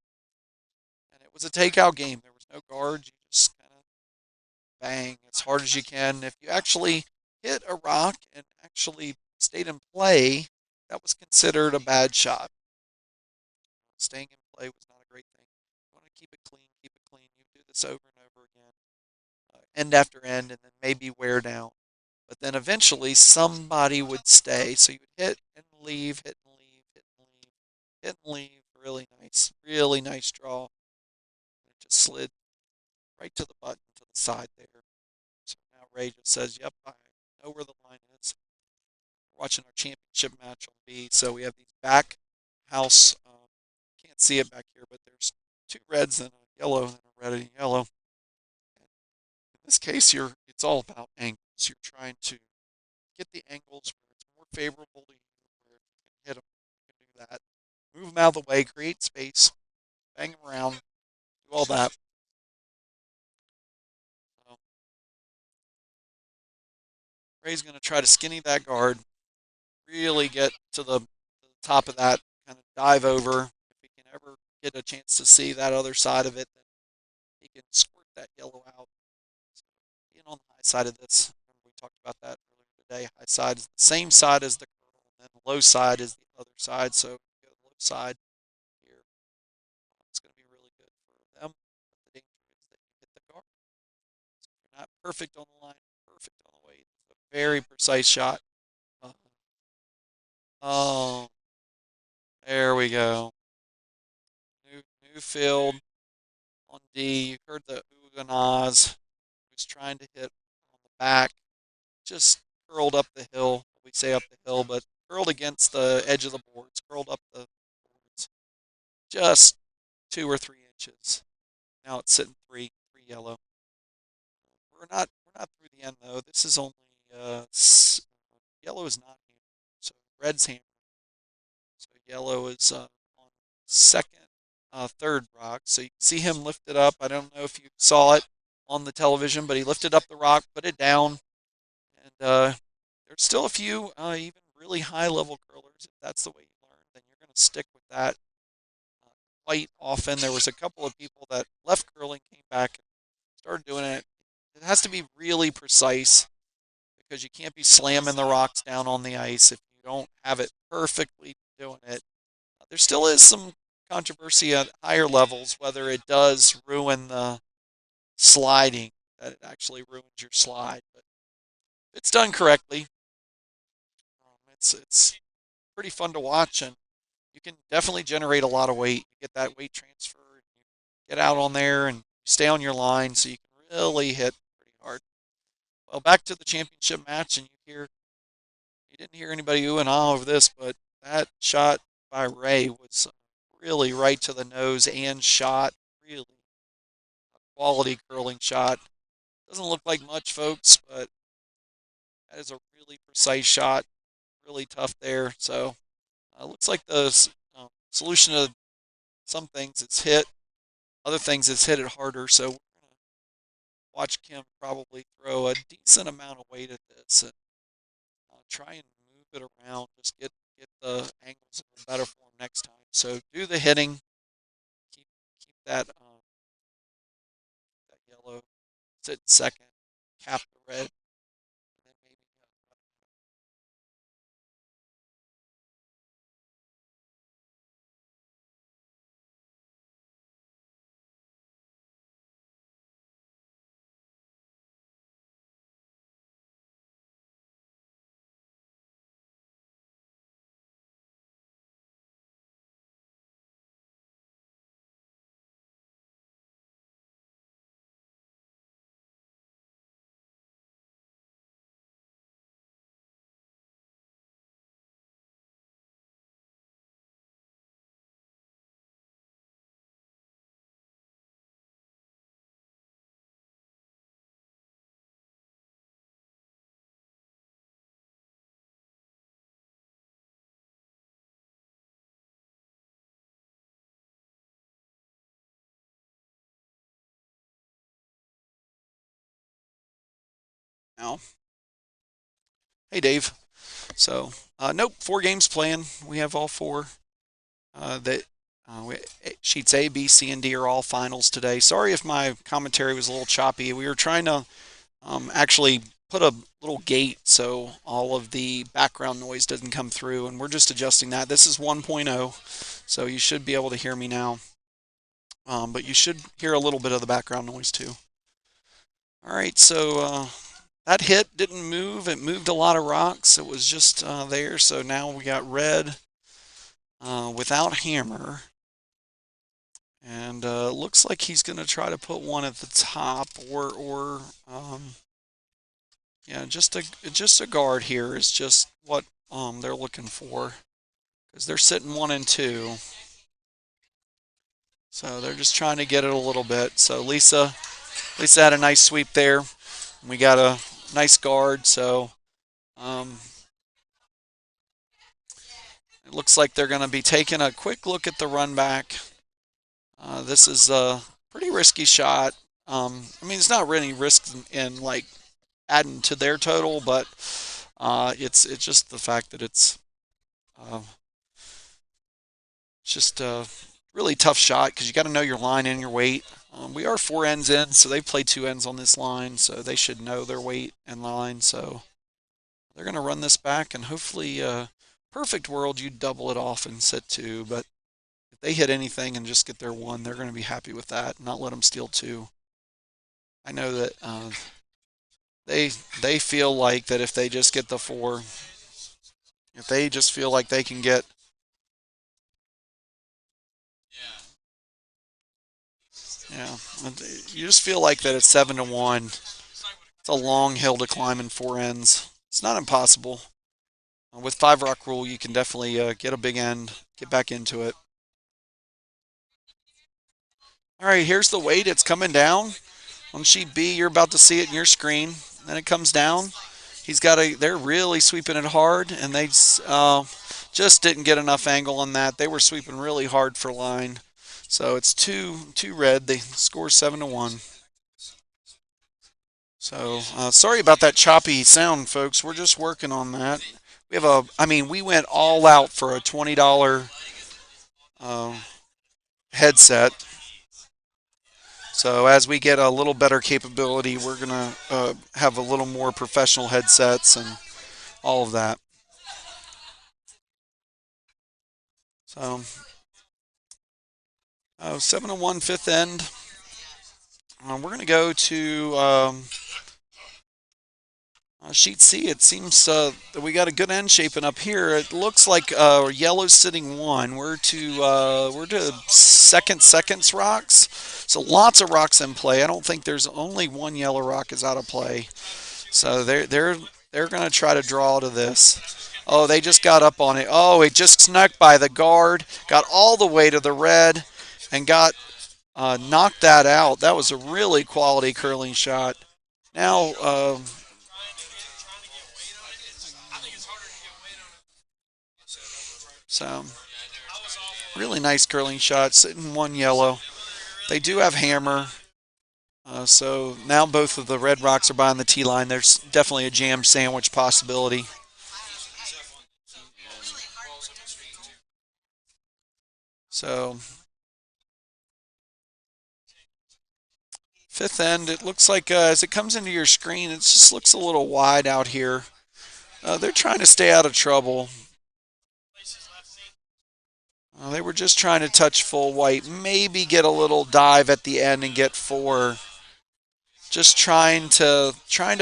and it was a takeout game. There was no guard. You just kind of bang as hard as you can. If you actually hit a rock and actually stayed in play, that was considered a bad shot. Staying in play was not a great thing. You want to keep it clean, keep it clean. You do this over and over again, end after end, and then maybe wear down. But then eventually somebody would stay. So you would hit and leave, hit and leave, hit and leave, hit and leave. Really nice draw. It just slid right to the button to the side there. So now Ray just says, "Yep, I know where the line is." We're watching our championship match on B. So we have these back house. Can't see it back here, but there's two reds and a yellow, and a red and a yellow. And in this case, it's all about angles. You're trying to get the angles where it's more favorable to you, where you can hit them. You can do that. Move them out of the way, create space, bang them around, do all that. So Ray's going to try to skinny that guard, really get to the top of that, kind of dive over. If he can ever get a chance to see that other side of it, then he can squirt that yellow out. So being on the high side of this, remember we talked about that earlier today. High side is the same side as the curl, and then the low side is the other side. So if you go to the low side here, it's going to be really good for them. But the danger is that you hit the guard. So if you're not perfect on the line, perfect on the weight. It's a very precise shot. Uh, oh, there we go. New field on D. You heard the ooh and ahs. He was trying to hit on the back. Just curled up the hill. We say up the hill, but curled against the edge of the boards. Curled up the boards. Just 2 or 3 inches. Now it's sitting three yellow. We're not through the end though. This is only yellow is not hammered, so red's hammered. So yellow is on second, third rock. So you can see him lift it up. I don't know if you saw it on the television, but he lifted up the rock, put it down, and there's still a few even really high level curlers. If that's the way you learn, then you're going to stick with that uh, quite often. There was a couple of people that left curling, came back, and started doing it. It has to be really precise because you can't be slamming the rocks down on the ice if you don't have it perfectly doing it. There still is some controversy at higher levels whether it does ruin the sliding, that it actually ruins your slide. But if it's done correctly, it's pretty fun to watch, and you can definitely generate a lot of weight. You get that weight transfer, and you get out on there and stay on your line, so you can really hit pretty hard. Well, back to the championship match, and you didn't hear anybody ooh and ah over this, but that shot by Ray was really right to the nose and shot. Really quality curling shot. Doesn't look like much, folks, but that is a really precise shot. Really tough there. So looks like the solution to some things it's hit, other things it's hit it harder. So we're gonna watch Kim probably throw a decent amount of weight at this and try and move it around. Just get the angles in a better form next time. So do the hitting. Keep that yellow. Sit second. Cap the red. And then maybe now. Hey, Dave. So, nope, 4 games playing. We have all four. That sheets A, B, C, and D are all finals today. Sorry if my commentary was a little choppy. We were trying to actually put a little gate so all of the background noise doesn't come through, and we're just adjusting that. This is 1.0, so you should be able to hear me now. But you should hear a little bit of the background noise too. All right, so that hit didn't move. It moved a lot of rocks. It was just there. So now we got red without hammer. And looks like he's going to try to put one at the top or yeah, just a guard here is just what they're looking for because they're sitting 1 and 2. So they're just trying to get it a little bit. So Lisa had a nice sweep there. We got a nice guard, so it looks like they're going to be taking a quick look at the run back. This is a pretty risky shot. I mean, it's not really risk in like adding to their total, but it's just the fact that it's just a really tough shot because you got to know your line and your weight. We are 4 ends in, so they play 2 ends on this line, so they should know their weight and line. So they're going to run this back, and hopefully, perfect world, you double it off and set 2. But if they hit anything and just get their 1, they're going to be happy with that. Not let them steal 2. I know that they feel like that if they just get the 4, if they just feel like they can get yeah, you just feel like that it's 7 to 1. It's a long hill to climb in 4 ends. It's not impossible. With 5 rock rule, you can definitely get a big end, get back into it. All right, here's the weight. It's coming down. On sheet B, you're about to see it in your screen. Then it comes down. They're really sweeping it hard, and they just didn't get enough angle on that. They were sweeping really hard for line. So it's two red. They score 7 to 1. So sorry about that choppy sound, folks. We're just working on that. We went all out for a $20 headset. So as we get a little better capability, we're gonna have a little more professional headsets and all of that. So 7 to 1 fifth end. We're going to go to sheet C. It seems that we got a good end shaping up here. It looks like yellow's sitting 1. We're to seconds rocks. So lots of rocks in play. I don't think there's only 1 yellow rock is out of play. So they're going to try to draw to this. Oh, they just got up on it. Oh, it just snuck by the guard, got all the way to the red, and got knocked that out. That was a really quality curling shot. Now, so really nice curling shot, sitting 1 yellow. They do have hammer. So now both of the red rocks are behind the tee line. There's definitely a jam sandwich possibility. So fifth end, it looks like as it comes into your screen, it just looks a little wide out here. They're trying to stay out of trouble. They were just trying to touch full white, maybe get a little dive at the end and get 4. Just trying to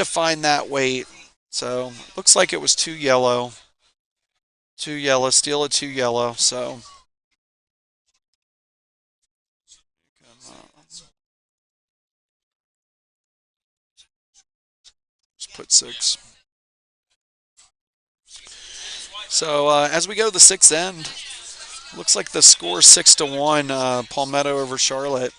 find that weight. So looks like it was 2 yellow. 2 yellow, steal a 2 yellow. So just put 6. So as we go to the 6th end, looks like the score 6 to 1. Palmetto over Charlotte.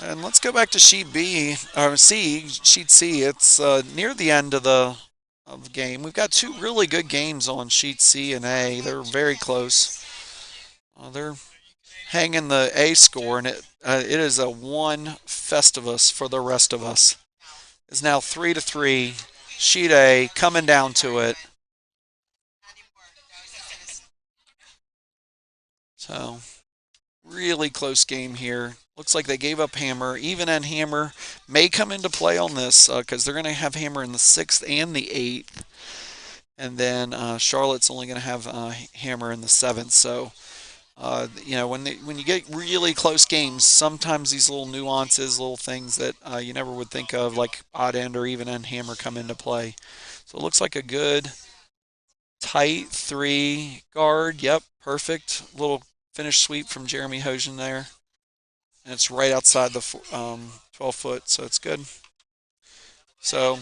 And let's go back to sheet B or sheet C. It's near the end of the game. We've got 2 really good games on sheet C and A. They're very close. They're hanging the A score, and it is a one Festivus for the rest of us. It's now 3-3. Sheet A coming down to it. So really close game here. Looks like they gave up hammer. Even and hammer may come into play on this because they're going to have hammer in the sixth and the eighth, and then Charlotte's only going to have hammer in the seventh. So when you get really close games, sometimes these little nuances, little things that you never would think of, like odd end or even end hammer, come into play. So it looks like a good tight three guard. Yep, perfect little finish sweep from Jeremy Hojan there, and it's right outside the 12 foot, so it's good. So,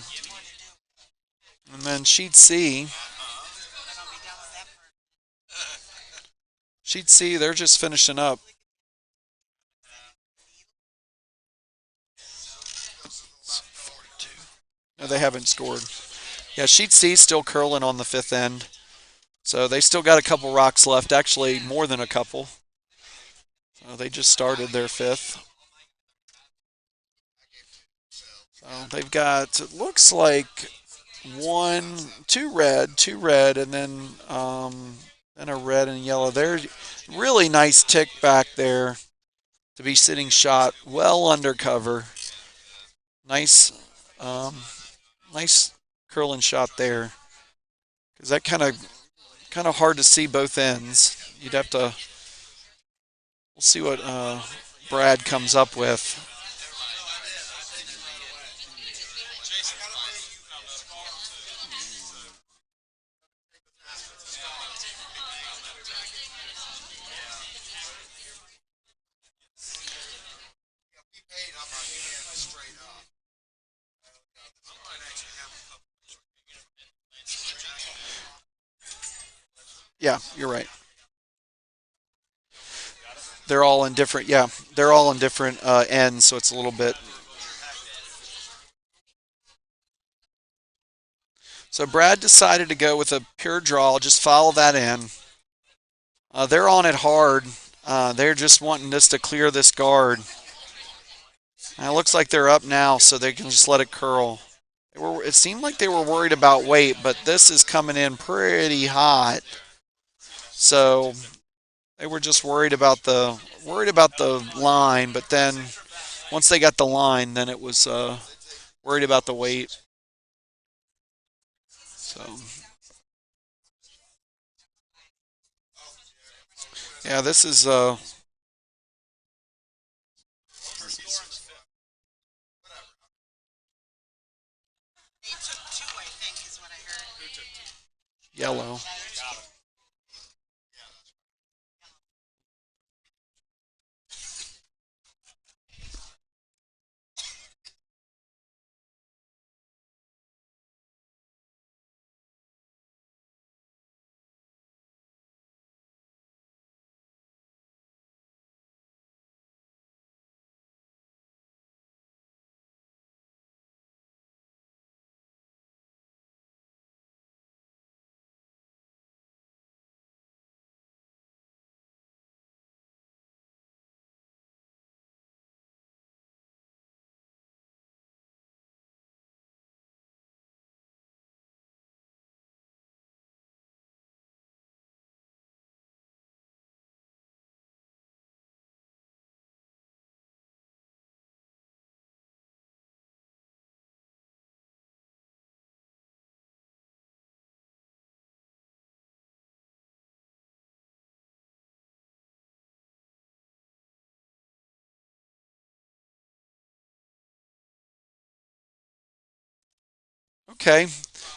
and then sheet C, they're just finishing up. No, they haven't scored. Yeah, sheet C still curling on the fifth end. So they still got a couple rocks left, actually more than a couple. So they just started their fifth. So they've got, it looks like two red, and then a red and yellow. There's really nice tick back there to be sitting shot well under cover. Nice, um, nice curling shot there, because that kind of hard to see both ends. You'd have to. We'll see what Brad comes up with. Yeah, you're right. They're all in different. Yeah, they're all in different ends, so it's a little bit. So Brad decided to go with a pure draw. Just follow that in. They're on it hard. They're just wanting us to clear this guard. And it looks like they're up now, so they can just let it curl. It seemed like they were worried about weight, but this is coming in pretty hot. So they were just worried about the line. But then once they got the line, then it was worried about the weight. So yeah, this is yellow. Okay,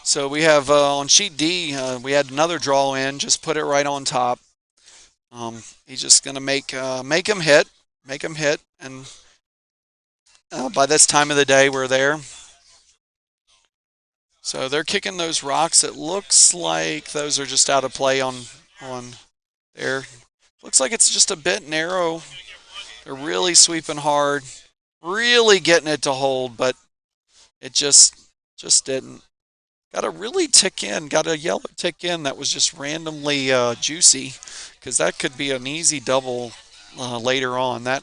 so we have on sheet D, we had another draw in. Just put it right on top. He's just gonna make him hit, and by this time of the day, we're there. So they're kicking those rocks. It looks like those are just out of play on there. Looks like it's just a bit narrow. They're really sweeping hard, really getting it to hold, but it just didn't. Got a really tick in, got a yellow tick in that was just randomly juicy, because that could be an easy double later on. That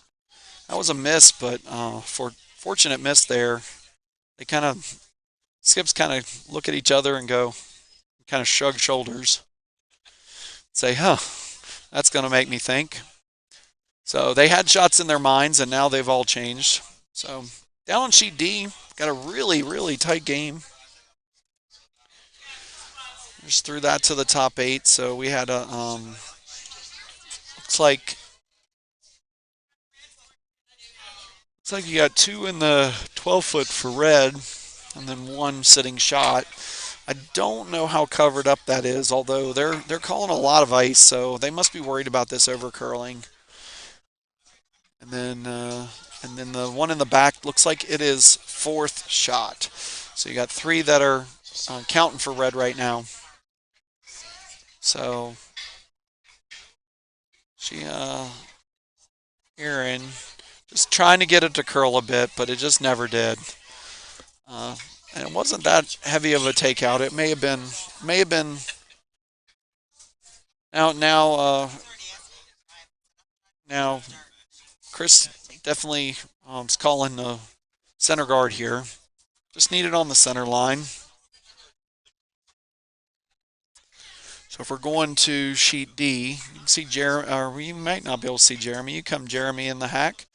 That was a miss, but for fortunate miss there. They kind of skips kind of look at each other and go, kind of shrug shoulders, say, "Huh, that's going to make me think." So they had shots in their minds, and now they've all changed. So down on sheet D, got a really tight game. Just threw that to the top eight. So we had a looks like you got two in the 12-foot for red, and then one sitting shot. I don't know how covered up that is, although they're calling a lot of ice, so they must be worried about this over curling. And then the one in the back looks like it is fourth shot. So you got three that are counting for red right now. So she Erin just trying to get it to curl a bit, but it just never did. Uh, and it wasn't that heavy of a takeout. It may have been now Chris definitely is calling the center guard here. Just need it on the center line. So if we're going to sheet D, you can see Jeremy, or you might not be able to see Jeremy. You come Jeremy in the hack.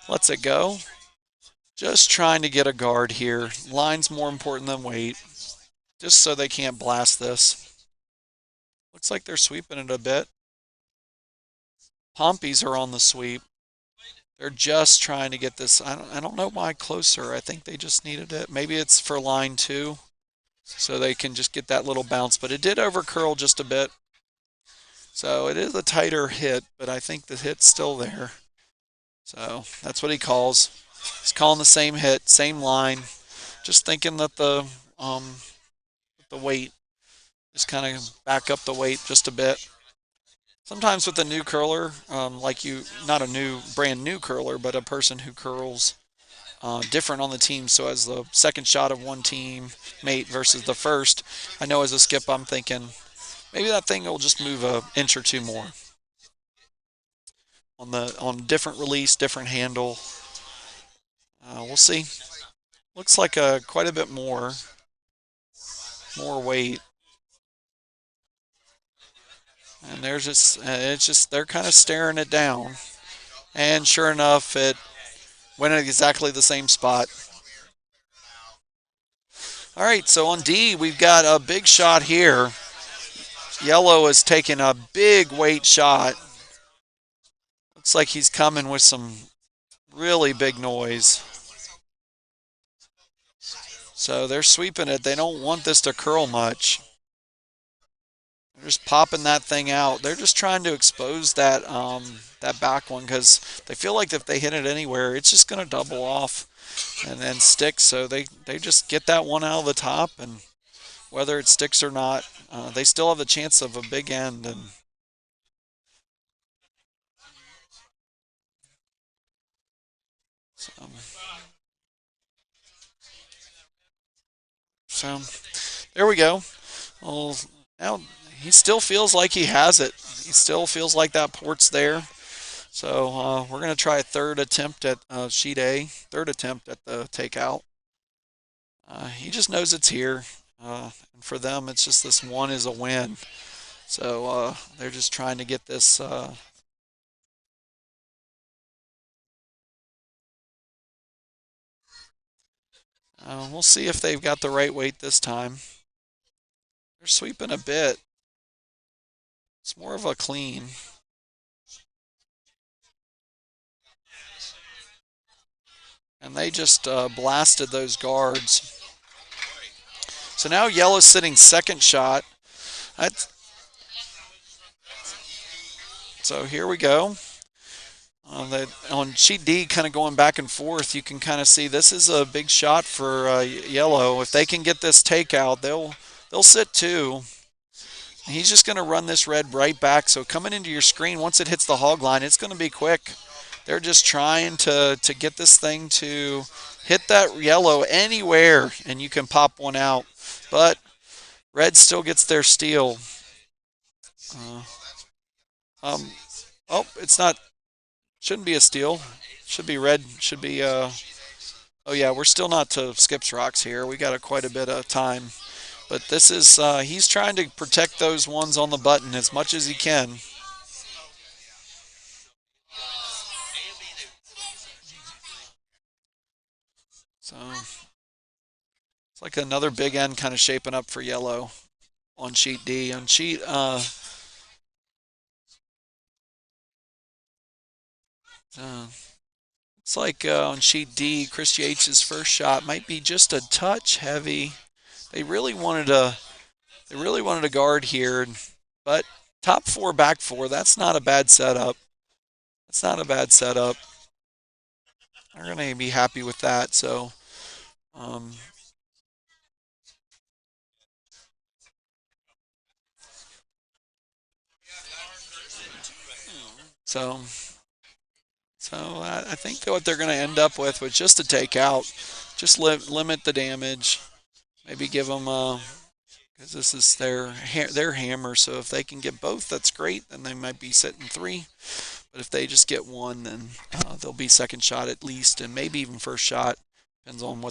Lets it go. Just trying to get a guard here. Line's more important than weight. Just so they can't blast this. Looks like they're sweeping it a bit. Pompies are on the sweep. They're just trying to get this. I don't know why closer. I think they just needed it. Maybe it's for line two, so they can just get that little bounce. But it did over curl just a bit. So it is a tighter hit, but I think the hit's still there. So that's what he calls. He's calling the same hit, same line. Just thinking that the weight just kind of back up the weight just a bit. Sometimes with a new curler, like you, not a brand new curler, but a person who curls different on the team. So as the second shot of one team mate versus the first, I know as a skip, I'm thinking maybe that thing will just move an inch or two more on different release, different handle. We'll see. Looks like quite a bit more weight. And there's just it's just they're kind of staring it down, and sure enough, it went at exactly the same spot. All right, so on D, we've got a big shot here. Yellow is taking a big weight shot. Looks like he's coming with some really big noise. So they're sweeping it. They don't want this to curl much. They're just popping that thing out. They're just trying to expose that that back one because they feel like if they hit it anywhere, it's just going to double off and then stick. So they just get that one out of the top, and whether it sticks or not, they still have a chance of a big end. And so there we go. Well, now he still feels like he has it. He still feels like that port's there. So we're going to try a third attempt at sheet A, third attempt at the takeout. He just knows it's here. And for them, it's just this one is a win. So they're just trying to get this. We'll see if they've got the right weight this time. They're sweeping a bit. It's more of a clean. And they just blasted those guards. So now yellow's sitting second shot. So here we go. On sheet D, kind of going back and forth, you can kind of see this is a big shot for yellow. If they can get this takeout, they'll sit two. He's just going to run this red right back. So coming into your screen, once it hits the hog line, it's going to be quick. They're just trying to get this thing to hit that yellow anywhere, and you can pop one out. But red still gets their steal. Oh, it's not. Shouldn't be a steal. Should be red. Should be. Oh yeah, we're still not to skips rocks here. We got quite a bit of time. But this is. He's trying to protect those ones on the button as much as he can. So it's like another big end kind of shaping up for yellow on sheet D. On sheet. Uh, It's like on sheet D, Chris Yates's first shot might be just a touch heavy. They really wanted a they really wanted a guard here, but top four, back four. That's not a bad setup. That's not a bad setup. They're gonna be happy with that. Um, so, I think that what they're gonna end up with was just a takeout. Just limit the damage. Maybe give them because this is their hammer. So if they can get both, that's great. Then they might be sitting three. But if they just get one, then they'll be second shot at least, and maybe even first shot. Depends on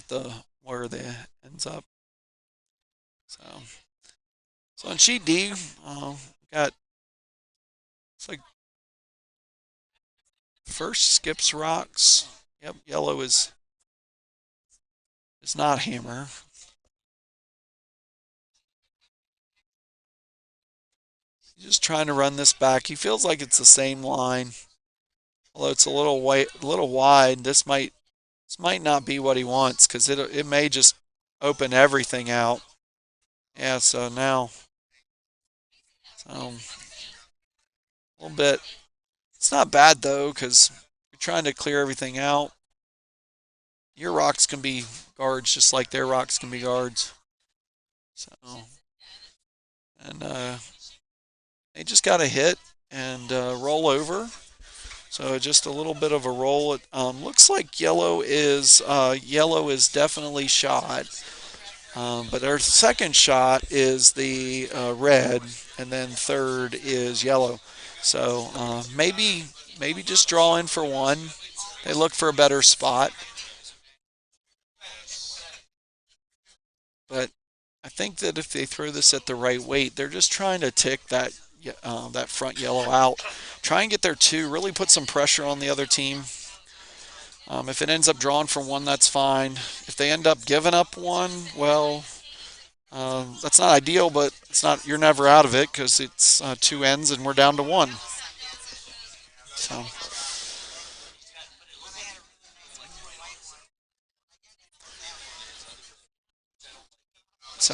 where they ends up. So, on sheet D, got it's like first skips rocks. Yep, yellow is not hammer. He's just trying to run this back. He feels like it's the same line, although it's a little wide. This might not be what he wants because it may just open everything out. Yeah, so now a little bit. It's not bad though because you're trying to clear everything out. Your rocks can be guards just like their rocks can be guards. So and they just got a hit and roll over. So just a little bit of a roll. It looks like yellow is definitely shot. But our second shot is the red, and then third is yellow. So maybe just draw in for one. They look for a better spot, but I think that if they throw this at the right weight, they're just trying to tick that front yellow out. Try and get their two. Really put some pressure on the other team. If it ends up drawing for one, that's fine. If they end up giving up one, well, that's not ideal, but it's not. You're never out of it because it's two ends and we're down to one. So,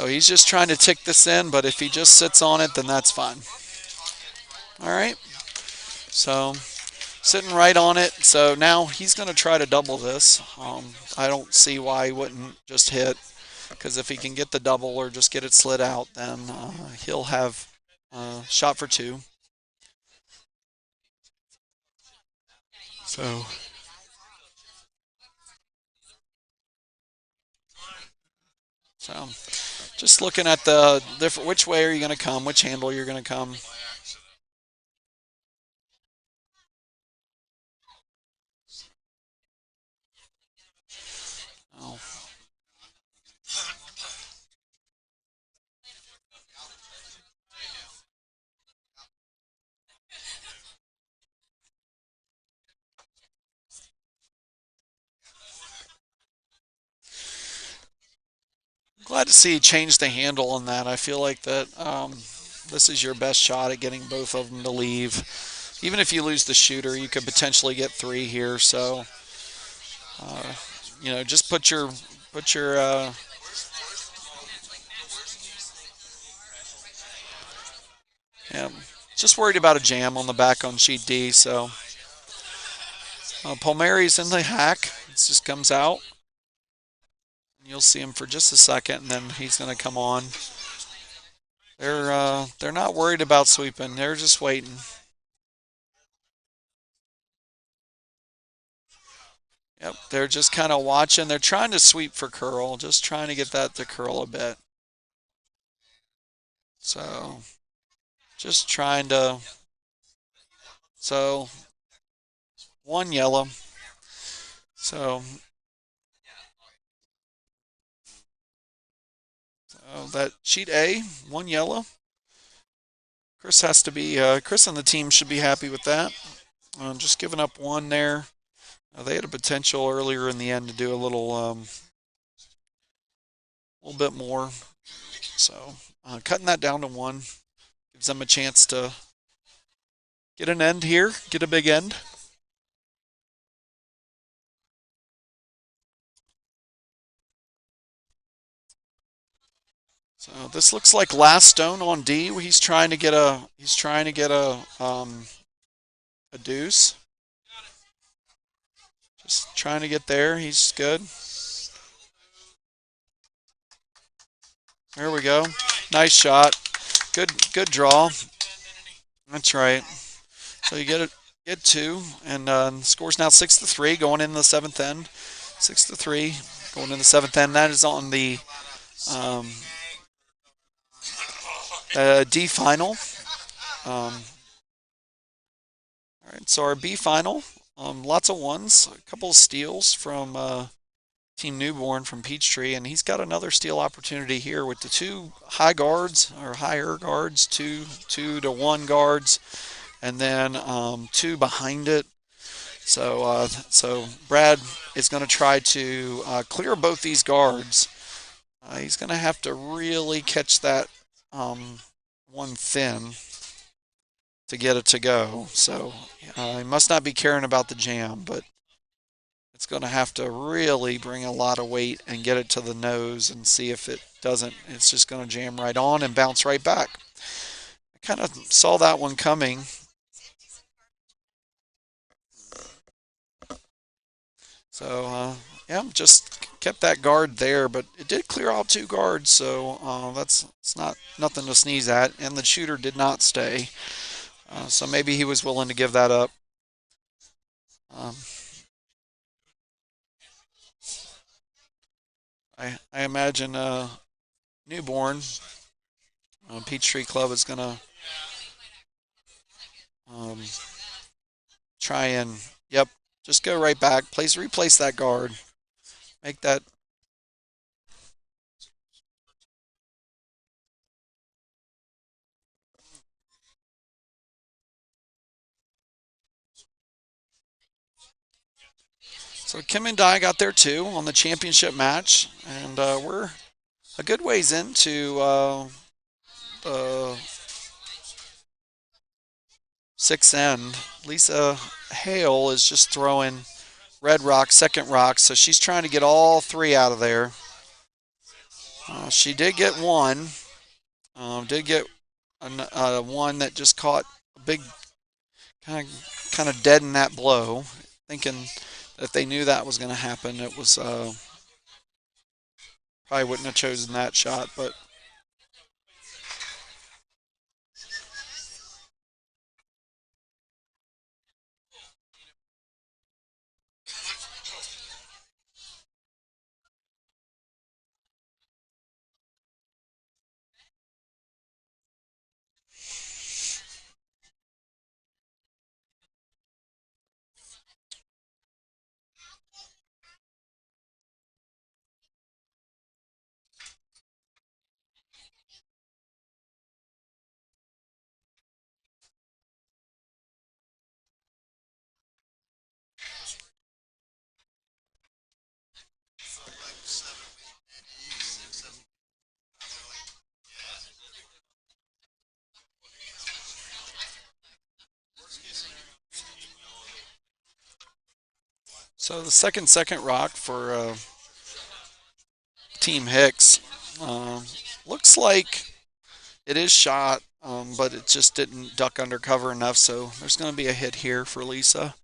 he's just trying to tick this in, but if he just sits on it, then that's fine. All right. So sitting right on it. So now he's going to try to double this. I don't see why he wouldn't just hit because if he can get the double or just get it slid out, then he'll have shot for two. So So just looking at the different, which way are you going to come, which handle you're going to come. Oh. Glad to see you change the handle on that. I feel like that this is your best shot at getting both of them to leave. Even if you lose the shooter, you could potentially get three here. So, uh, just put your yeah, just worried about a jam on the back on sheet D. So, Palmieri's in the hack. It just comes out. You'll see him for just a second, and then he's going to come on. They're not worried about sweeping. They're just waiting. Yep, they're just kind of watching. They're trying to sweep for curl, just trying to get that to curl a bit. So, just trying to. So, one yellow. So, that sheet A, one yellow. Chris and the team should be happy with that. Just giving up one there. They had a potential earlier in the end to do little bit more. So, cutting that down to one gives them a chance to get an end here, get a big end. So this looks like last stone on D. He's trying to get a deuce. Just trying to get there. He's good. There we go. Nice shot. Good draw. That's right. So you get two, and score's now 6-3 going in the seventh end. 6-3 going in the seventh end. That is on the um, D final. All right, so our B final, lots of ones, a couple of steals from Team Newborn from Peachtree, and he's got another steal opportunity here with the two high guards or higher guards, two to one guards, and then two behind it. So Brad is going to try to clear both these guards. He's going to have to really catch that one thin to get it to go. So he must not be caring about the jam, but it's going to have to really bring a lot of weight and get it to the nose and see if it doesn't. It's just going to jam right on and bounce right back. I kind of saw that one coming. So, yeah, just kept that guard there, but it did clear out two guards, so that's it's not nothing to sneeze at. And the shooter did not stay, so maybe he was willing to give that up. Um, I imagine Newborn Peachtree Club is going to um, try and, yep, just go right back, replace that guard, make that. So Kim and Dai got there too on the championship match, and we're a good ways into the sixth end. Lisa Hale is just throwing red rock, second rock, so she's trying to get all three out of there. She did get one. Did get one that just caught a big kind of deadened that blow. Thinking that if they knew that was going to happen, it was probably wouldn't have chosen that shot. But so the second rock for Team Hicks looks like it is shot, but it just didn't duck under cover enough. So there's going to be a hit here for Lisa.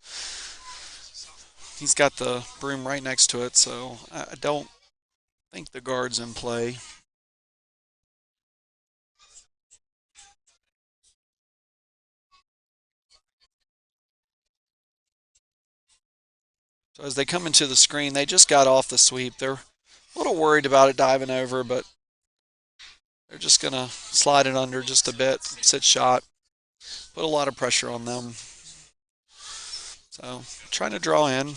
He's got the broom right next to it, so I don't think the guard's in play. So as they come into the screen, they just got off the sweep. They're a little worried about it diving over, but they're just going to slide it under just a bit, sit shot, put a lot of pressure on them. So trying to draw in.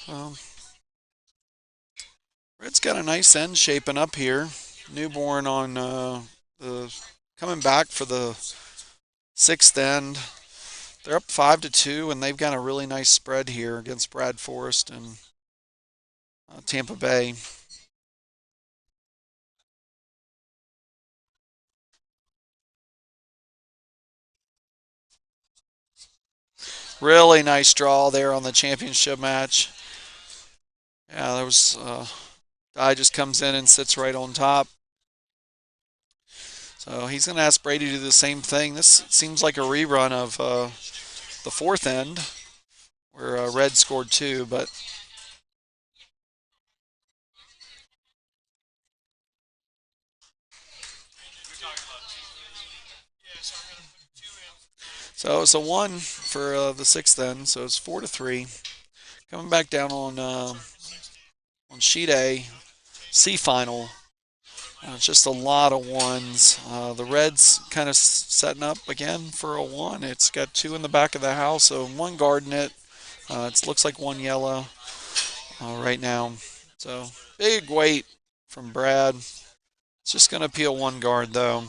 Um, Red's got a nice end shaping up here. Newborn on the coming back for the sixth end. They're up 5-2, and they've got a really nice spread here against Brad Forest and Tampa Bay. Really nice draw there on the championship match. Yeah, there was Dye just comes in and sits right on top. So he's going to ask Brady to do the same thing. This seems like a rerun of the fourth end where Red scored two, but so it's a one for the sixth end. So it's 4-3. Coming back down on sheet A, C final. It's just a lot of ones. The Reds kind of setting up again for a one. It's got two in the back of the house, so one guarding it. It looks like one yellow right now. So big weight from Brad. It's just going to peel one guard though.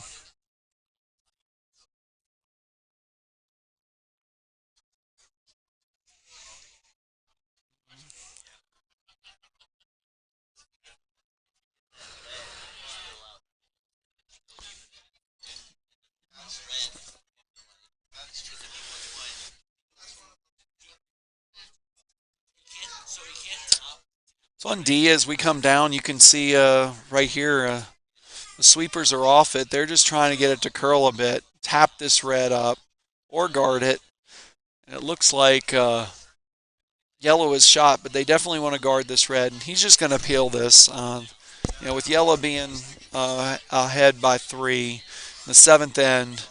So on D, as we come down, you can see right here the sweepers are off it. They're just trying to get it to curl a bit, tap this red up, or guard it. And it looks like yellow is shot, but they definitely want to guard this red. And he's just going to peel this. With yellow being ahead by 3, in the seventh end.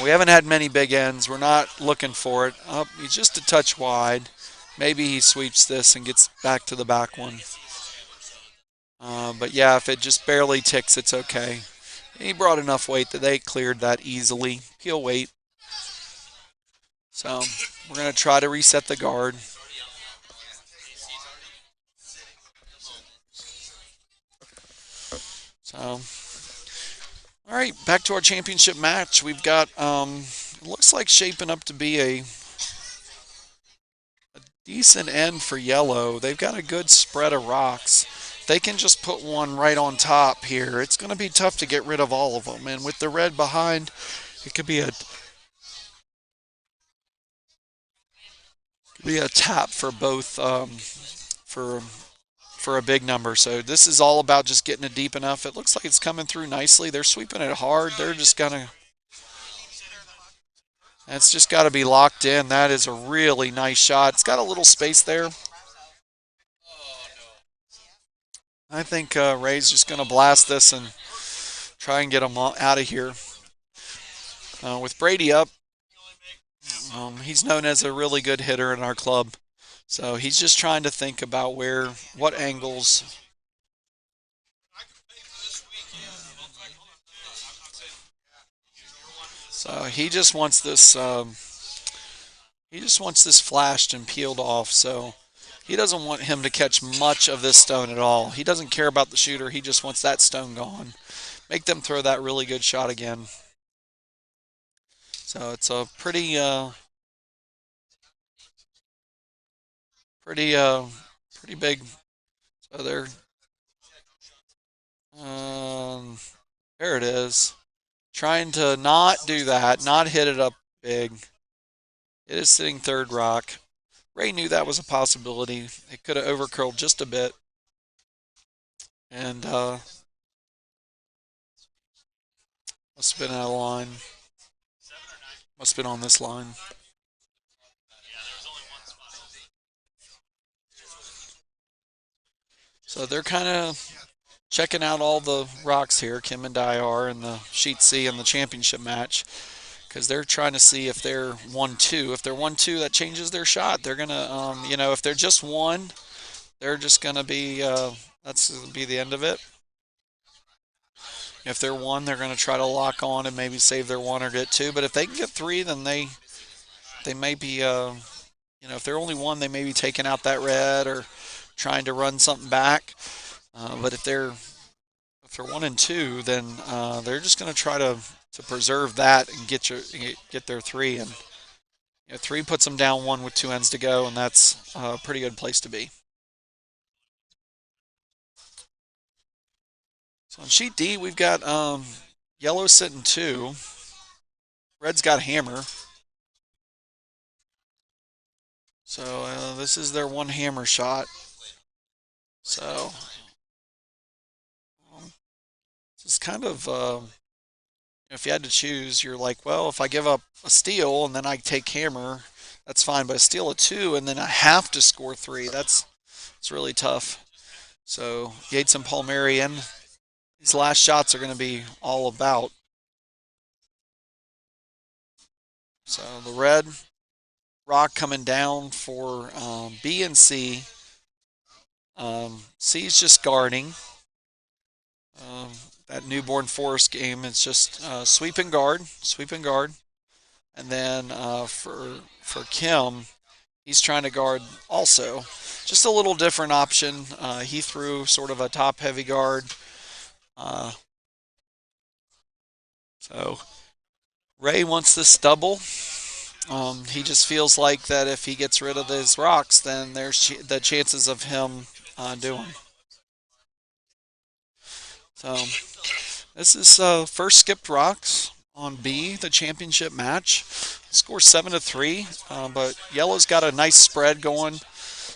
We haven't had many big ends. We're not looking for it. He's just a touch wide. Maybe he sweeps this and gets back to the back one. But yeah, if it just barely ticks, it's okay. He brought enough weight that they cleared that easily. Peel weight. So we're going to try to reset the guard. So, all right, back to our championship match. We've got, it looks like shaping up to be a decent end for yellow. They've got a good spread of rocks. They can just put one right on top here. It's going to be tough to get rid of all of them. And with the red behind, it could be a tap for both for for a big number. So this is all about just getting it deep enough. It looks like it's coming through nicely. They're sweeping it hard. They're just gonna. It's just got to be locked in. That is a really nice shot. It's got a little space there. I think Ray's just going to blast this and try and get him out of here. With Brady up, he's known as a really good hitter in our club. So he's just trying to think about what angles. So he just wants this. He just wants this flashed and peeled off. So he doesn't want him to catch much of this stone at all. He doesn't care about the shooter. He just wants that stone gone. Make them throw that really good shot again. So it's a pretty big. So um, there it is. Trying to not do that, not hit it up big. It is sitting third rock. Ray knew that was a possibility. It could have overcurled just a bit. And must have been out of line. Must have been on this line. So they're kind of checking out all the rocks here. Kim and Dye are in the sheet C in the championship match. because they're trying to see if they're 1-2. If they're 1-2, that changes their shot. They're gonna, if they're just one, they're just gonna be that's gonna be the end of it. If they're one, they're gonna try to lock on and maybe save their one or get two. But if they can get three, then they may be if they're only one, they may be taking out that red or trying to run something back. But if they're 1 and 2, then they're just going to try to preserve that and get their three. And three puts them down one with 2 ends to go, and that's a pretty good place to be. So on sheet D, we've got yellow sitting two, red's got hammer. So this is their one hammer shot. So this is kind of if you had to choose, you're like, well, if I give up a steal and then I take hammer, that's fine. But a steal of two and then I have to score three, it's really tough. So Yates and Palmerian, these last shots are going to be all about. So the red rock coming down for B and C. C is just guarding. Um, that newborn forest game is just sweep and guard, sweep and guard. And then for Kim, he's trying to guard also. Just a little different option. He threw sort of a top heavy guard. Uh, so Ray wants this double. He just feels like that if he gets rid of those rocks, then there's the chances of him doing. So this is first skipped rocks on B, the championship match. Score 7-3, but yellow's got a nice spread going.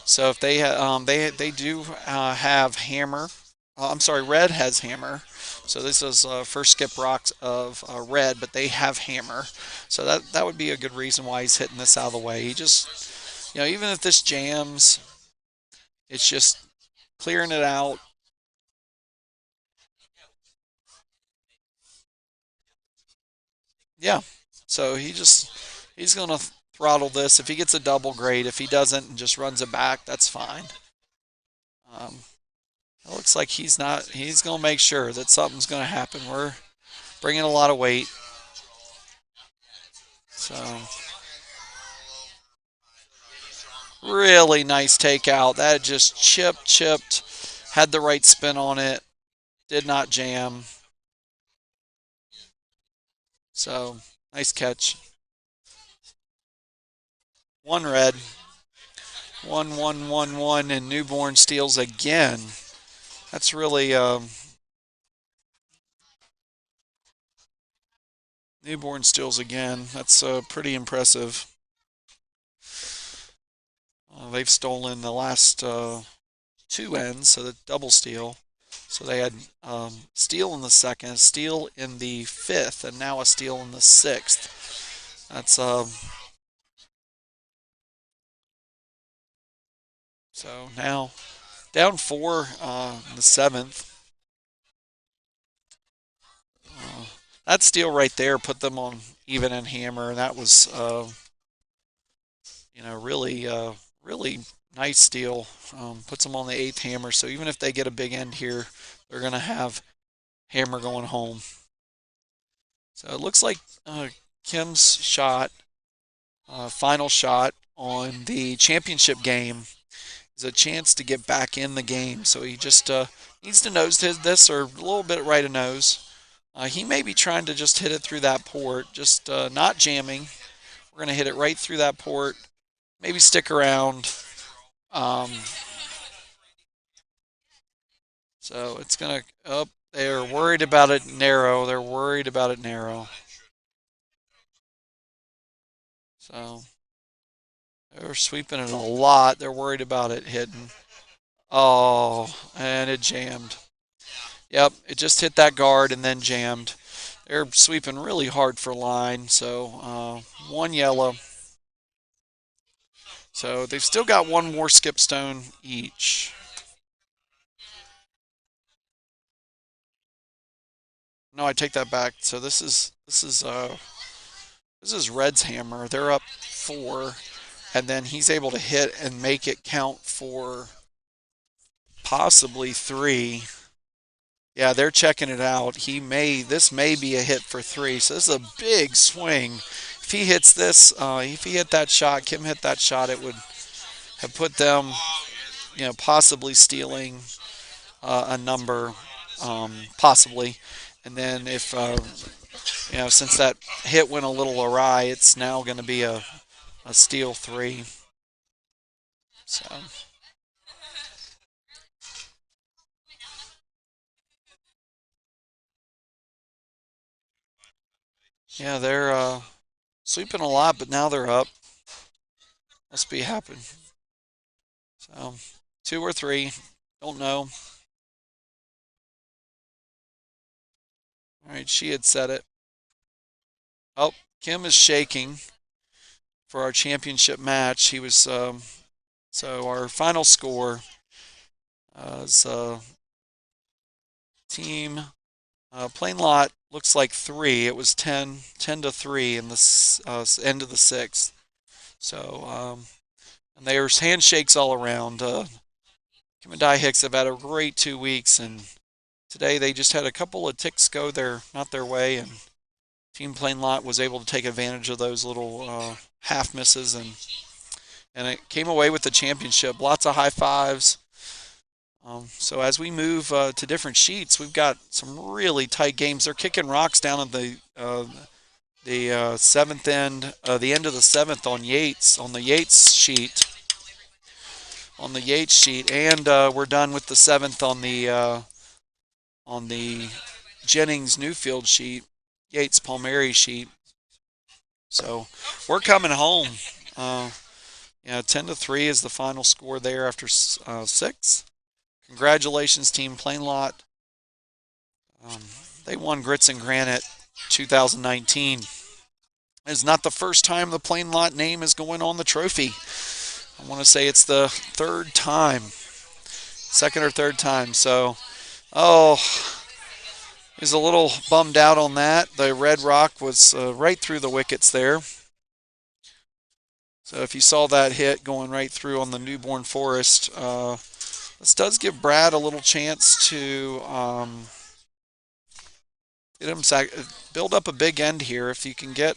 So if they do have hammer. I'm sorry, red has hammer. So this is first skip rocks of red, but they have hammer. So that would be a good reason why he's hitting this out of the way. He just, even if this jams, it's just clearing it out. Yeah. So he's going to throttle this. If he gets a double, great. If he doesn't and just runs it back, that's fine. Um, it looks like he's not. He's going to make sure that something's going to happen. We're bringing a lot of weight. So really nice takeout. That just chipped, had the right spin on it, did not jam. So nice catch. One red, 1-1-1-1, and newborn steals again. That's really newborn steals again. That's pretty impressive. They've stolen the last 2 ends, so the double steal. So they had steal in the second, steal in the fifth, and now a steal in the sixth. That's so now down four in the seventh. That steal right there put them on even and hammer, and that was really nice steal. Puts them on the eighth hammer. So even if they get a big end here, they're gonna have hammer going home. So it looks like Kim's shot, final shot on the championship game, is a chance to get back in the game. So he just needs to nose this or a little bit right of nose. He may be trying to just hit it through that port, just not jamming. We're going to hit it right through that port. Maybe stick around. So it's going to, they're worried about it narrow. They're worried about it narrow. So they're sweeping it a lot. They're worried about it hitting. Oh, and it jammed. Yep, it just hit that guard and then jammed. They're sweeping really hard for line, so one yellow. So they've still got one more skip stone each. No, I take that back. So this is This is Red's hammer. They're up 4, and then he's able to hit and make it count for possibly 3. Yeah, they're checking it out. This may be a hit for 3. So this is a big swing. If he hits this, if he hit that shot, Kim hit that shot, it would have put them, possibly stealing a number, possibly. And then if since that hit went a little awry, it's now going to be a steal 3. So yeah, they're sweeping a lot, but now they're up. Must be happy. So 2 or 3, don't know. All right, she had said it. Oh, Kim is shaking for our championship match. He was so our final score is team plain lot looks like 3. It was 10 to 3 in the end of the 6th. So and there's handshakes all around. Kim and Di Hicks have had a great 2 weeks, and today they just had a couple of ticks go not their way, and Team Plain Lot was able to take advantage of those little half misses, and it came away with the championship. Lots of high fives. So as we move to different sheets, we've got some really tight games. They're kicking rocks down at the seventh end, the end of the 7th on the Yates sheet. And we're done with the 7th on the Jennings Newfield sheet, Yates Palmieri sheet. So we're coming home. 10 to 3 is the final score there after 6. Congratulations, Team Plain Lot. They won Grits and Granite 2019. It's not the first time the Plain Lot name is going on the trophy. I want to say it's the 3rd time, 2nd or 3rd time. So, he's a little bummed out on that. The red rock was right through the wickets there. So if you saw that hit going right through on the Newborn Forest, this does give Brad a little chance to get him build up a big end here. If you can get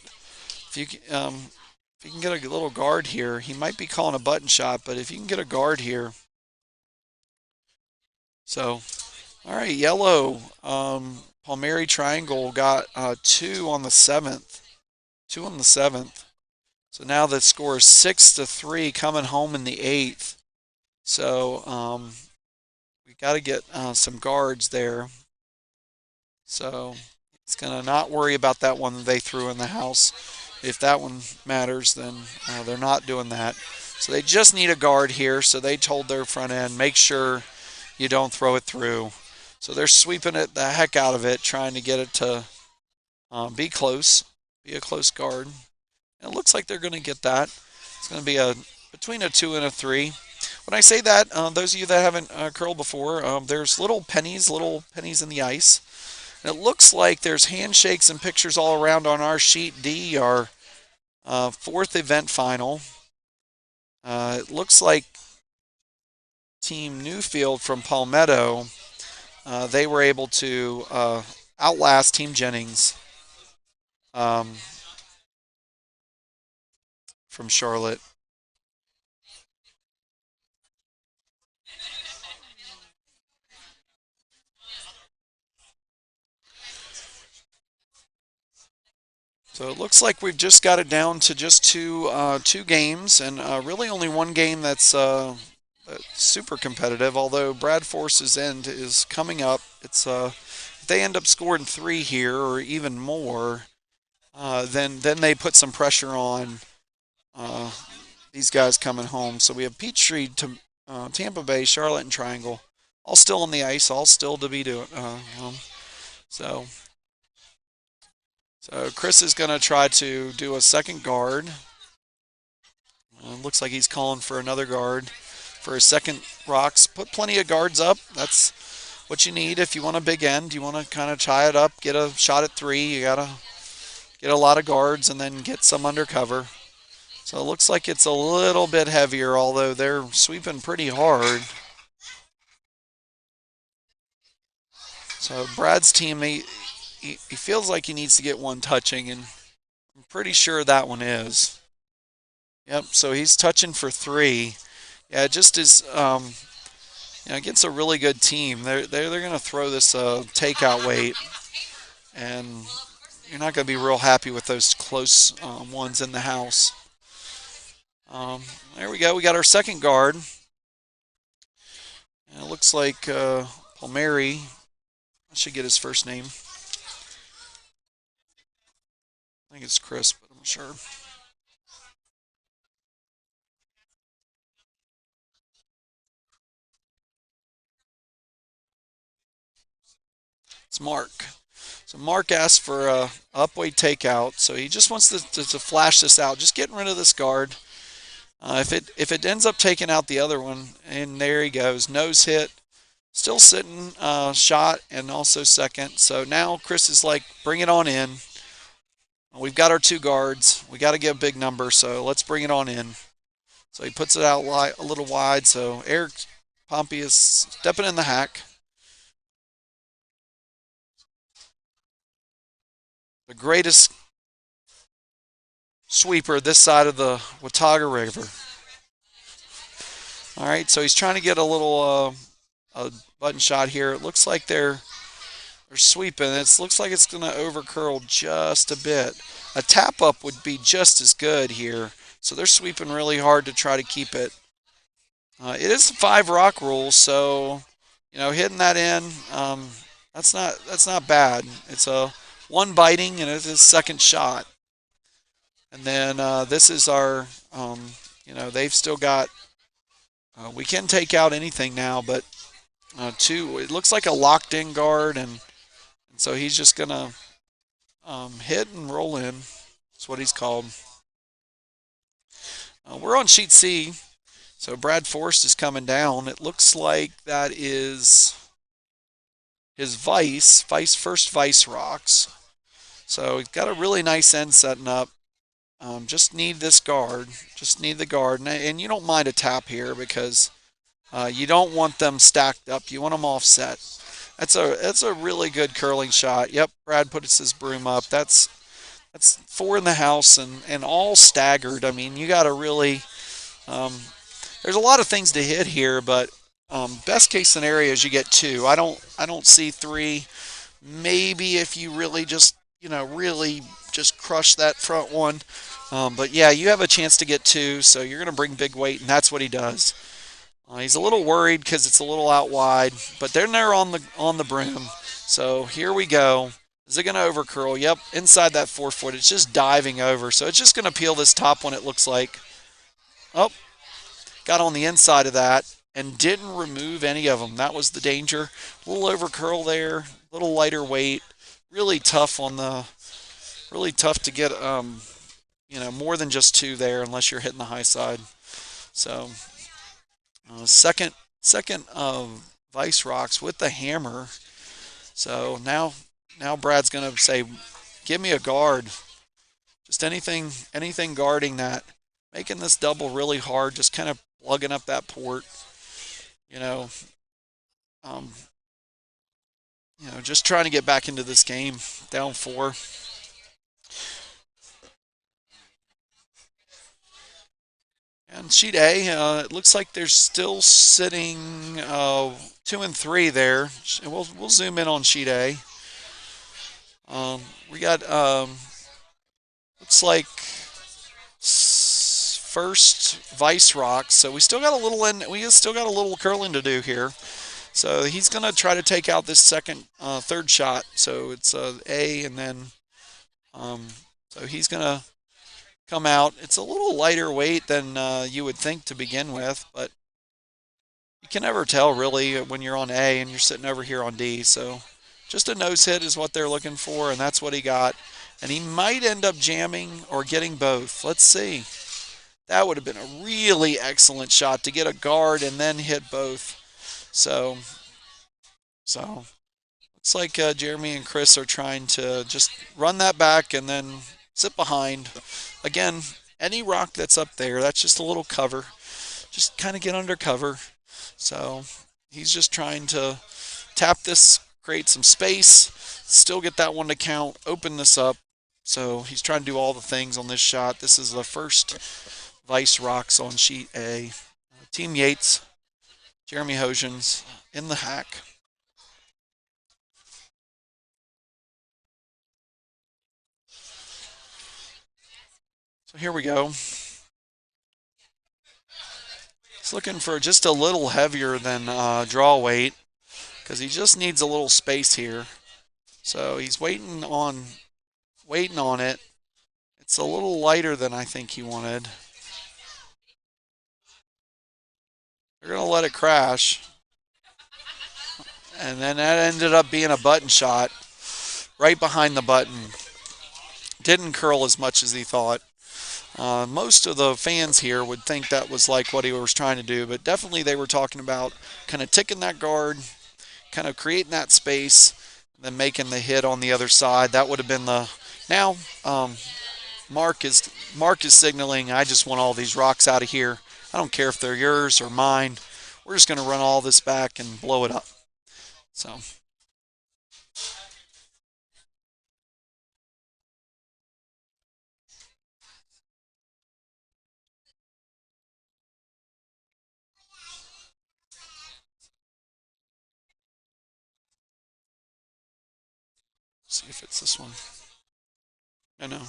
a little guard here, he might be calling a button shot, but if you can get a guard here. So, all right, yellow. Palmieri Triangle got 2 on the 7th. 2 on the 7th. So now the score is 6 to 3 coming home in the 8th. So we got to get some guards there. So it's going to not worry about that one that they threw in the house. If that one matters, then they're not doing that. So they just need a guard here. So they told their front end, make sure you don't throw it through. So they're sweeping it the heck out of it, trying to get it to be close, be a close guard. And it looks like they're going to get that. It's going to be between a 2 and a 3. When I say that, those of you that haven't curled before, there's little pennies in the ice. And it looks like there's handshakes and pictures all around on our sheet D, our 4th event final. It looks like Team Newfield from Palmetto, they were able to outlast Team Jennings from Charlotte. So it looks like we've just got it down to just two games, and really only one game that's super competitive. Although Brad Force's end is coming up, it's if they end up scoring 3 here or even more, then they put some pressure on these guys coming home. So we have Peachtree, to Tampa Bay, Charlotte, and Triangle, all still on the ice, all still to be doing. So Chris is going to try to do a second guard. Looks like he's calling for another guard for his second rocks. Put plenty of guards up. That's what you need if you want a big end. You want to kind of tie it up, get a shot at 3. You got to get a lot of guards, and then get some undercover. So it looks like it's a little bit heavier, although they're sweeping pretty hard. So Brad's team, he feels like he needs to get one touching, and I'm pretty sure that one is. Yep, so he's touching for 3. Yeah, just as against a really good team, they're going to throw this takeout weight, and you're not going to be real happy with those close ones in the house. There we go. We got our second guard. And it looks like Palmieri. I should get his first name. I think it's Chris, but I'm not sure. It's Mark. So Mark asked for a upweight takeout, so he just wants to flash this out, just getting rid of this guard. If it ends up taking out the other one, and there he goes, nose hit, still sitting shot, and also second. So now Chris is like, bring it on in. We've got our 2 guards. We got to get a big number, so let's bring it on in. So he puts it out a little wide. So Eric Pompey is stepping in the hack. The greatest sweeper this side of the Watauga River. All right, so he's trying to get a little a button shot here. It looks like they're sweeping. It looks like it's going to overcurl just a bit. A tap up would be just as good here. So they're sweeping really hard to try to keep it. It is the 5 rock rule, so hitting that in, that's not bad. It's a 1 biting and it's his second shot. And then this is our, they've still got. We can take out anything now, but 2. It looks like a locked-in guard, and so he's just gonna hit and roll in. That's what he's called. We're on sheet C. So Brad Forrest is coming down. It looks like that is his first vice rocks. So he's got a really nice end setting up. Just need this guard. Just need the guard. And you don't mind a tap here because you don't want them stacked up. You want them offset. That's a really good curling shot. Yep, Brad puts his broom up. That's 4 in the house and all staggered. I mean, you got to really there's a lot of things to hit here, but best case scenario is you get 2. I don't see 3. Maybe if you really just crush that front one. But yeah, you have a chance to get 2, so you're going to bring big weight, and that's what he does. He's a little worried because it's a little out wide, but they're on the brim. So here we go. Is it going to overcurl? Yep, inside that 4 foot. It's just diving over, so it's just going to peel this top one. It looks like. Oh, got on the inside of that and didn't remove any of them. That was the danger. A little overcurl there, a little lighter weight. Really tough to get more than just 2 there unless you're hitting the high side. So second vice rocks with the hammer. So now Brad's gonna say, give me a guard. Just anything guarding that. Making this double really hard, just kind of plugging up that port. Um, just trying to get back into this game. Down 4. And sheet A, it looks like they're still sitting 2 and 3 there. We'll zoom in on sheet A. We got looks like first vice rocks, so we still got a little curling to do here. So he's gonna try to take out this third shot. So it's A, and then so he's gonna come out. It's a little lighter weight than you would think to begin with, but you can never tell really when you're on A and you're sitting over here on D. So just a nose hit is what they're looking for, and that's what he got. And he might end up jamming or getting both. Let's see. That would have been a really excellent shot to get a guard and then hit both. So Looks like Jeremy and Chris are trying to just run that back and then sit behind. Again, any rock that's up there, that's just a little cover. Just kind of get under cover. So he's just trying to tap this, create some space, still get that one to count, open this up. So he's trying to do all the things on this shot. This is the first Vice rocks on sheet A. Team Yates, Jeremy Hosians in the hack. So here we go. He's looking for just a little heavier than draw weight because he just needs a little space here. So he's waiting on it. It's a little lighter than I think he wanted. They're going to let it crash. And then that ended up being a button shot right behind the button. Didn't curl as much as he thought. Most of the fans here would think that was like what he was trying to do, but definitely they were talking about kind of ticking that guard, kind of creating that space, then making the hit on the other side. That would have been the now. Mark is signaling. I just want all these rocks out of here. I don't care if they're yours or mine. We're just going to run all this back and blow it up. So. See if it's this one. I know.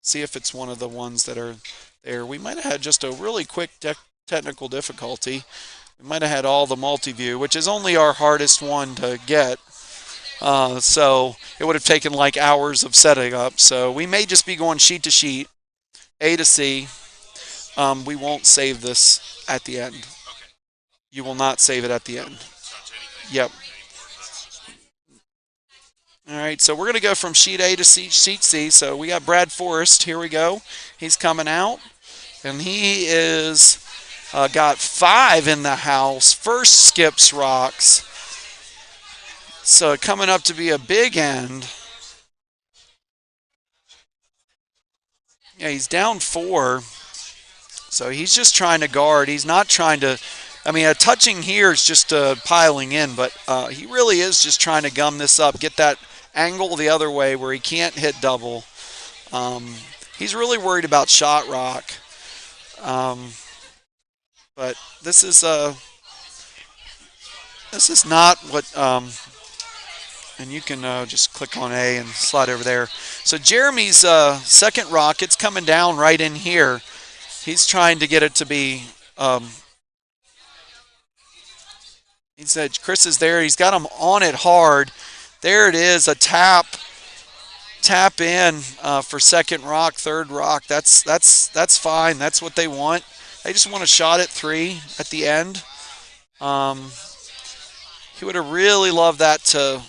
See if it's one of the ones that are there. We might have had just a really quick technical difficulty. We might have had all the multi-view, which is only our hardest one to get. So it would have taken like hours of setting up. So we may just be going sheet to sheet, A to C. We won't save this at the end. You will not save it at the end. Yep. All right, so we're going to go from sheet A to sheet C. So we got Brad Forrest. Here we go. He's coming out, and he is got 5 in the house. First skips rocks. So coming up to be a big end. Yeah, he's down 4. So he's just trying to guard. He's not trying to. I mean, a touching here is just piling in, but he really is just trying to gum this up, get that angle the other way where he can't hit double. He's really worried about shot rock. But this is not what. And you can just click on A and slide over there. So Jeremy's second rock, it's coming down right in here. He's trying to get it to be. He said Chris is there. He's got him on it hard. There it is, a tap in for second rock, third rock. That's fine. That's what they want. They just want a shot at 3 at the end. He would have really loved that to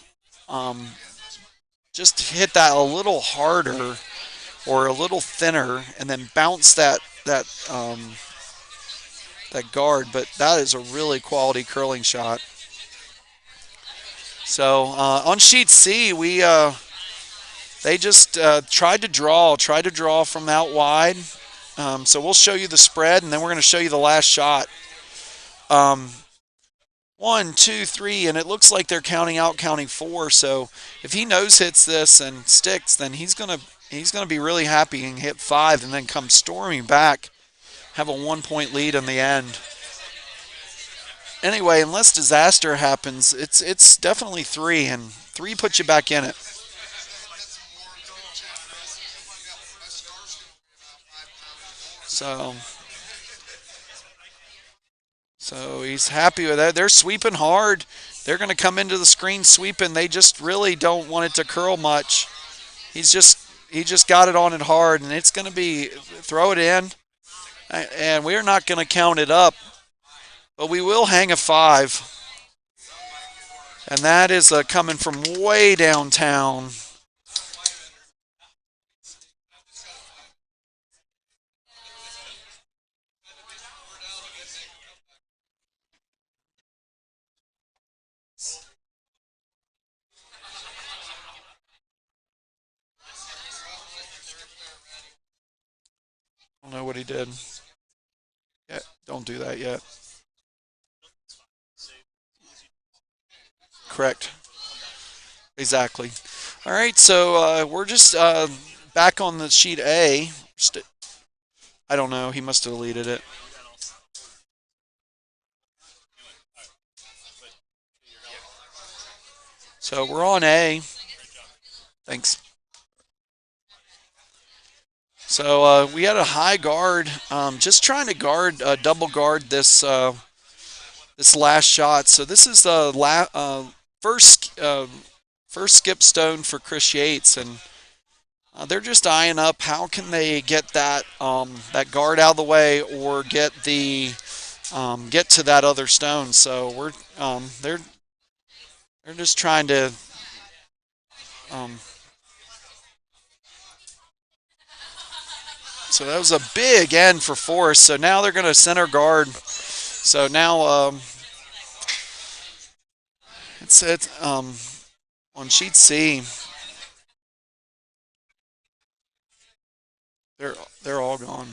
just hit that a little harder or a little thinner, and then bounce that guard. But that is a really quality curling shot. So on sheet C, they just tried to draw from out wide. So we'll show you the spread, and then we're going to show you the last shot. 1, 2, 3, and it looks like they're counting 4. So if he nose hits this and sticks, then he's gonna be really happy and hit 5, and then come storming back, have a 1-point lead in the end. Anyway, unless disaster happens, it's definitely 3, and 3 puts you back in it. So he's happy with that. They're sweeping hard. They're going to come into the screen sweeping. They just really don't want it to curl much. He just got it on it hard, and it's going to be throw it in, and we're not going to count it up, but we will hang a 5, and that is coming from way downtown. know what he did. Yeah, don't do that yet. Correct. Exactly. All right, so we're just back on the sheet A. I don't know. He must have deleted it. So we're on A. Thanks. So we had a high guard, just trying to guard, double guard this last shot. So this is the first first skip stone for Chris Yates, and they're just eyeing up how can they get that guard out of the way or get to that other stone. So they're just trying to. Um, so that was a big end for Forrest. So now they're going to center guard. So now it's on sheet C. They're they're all gone.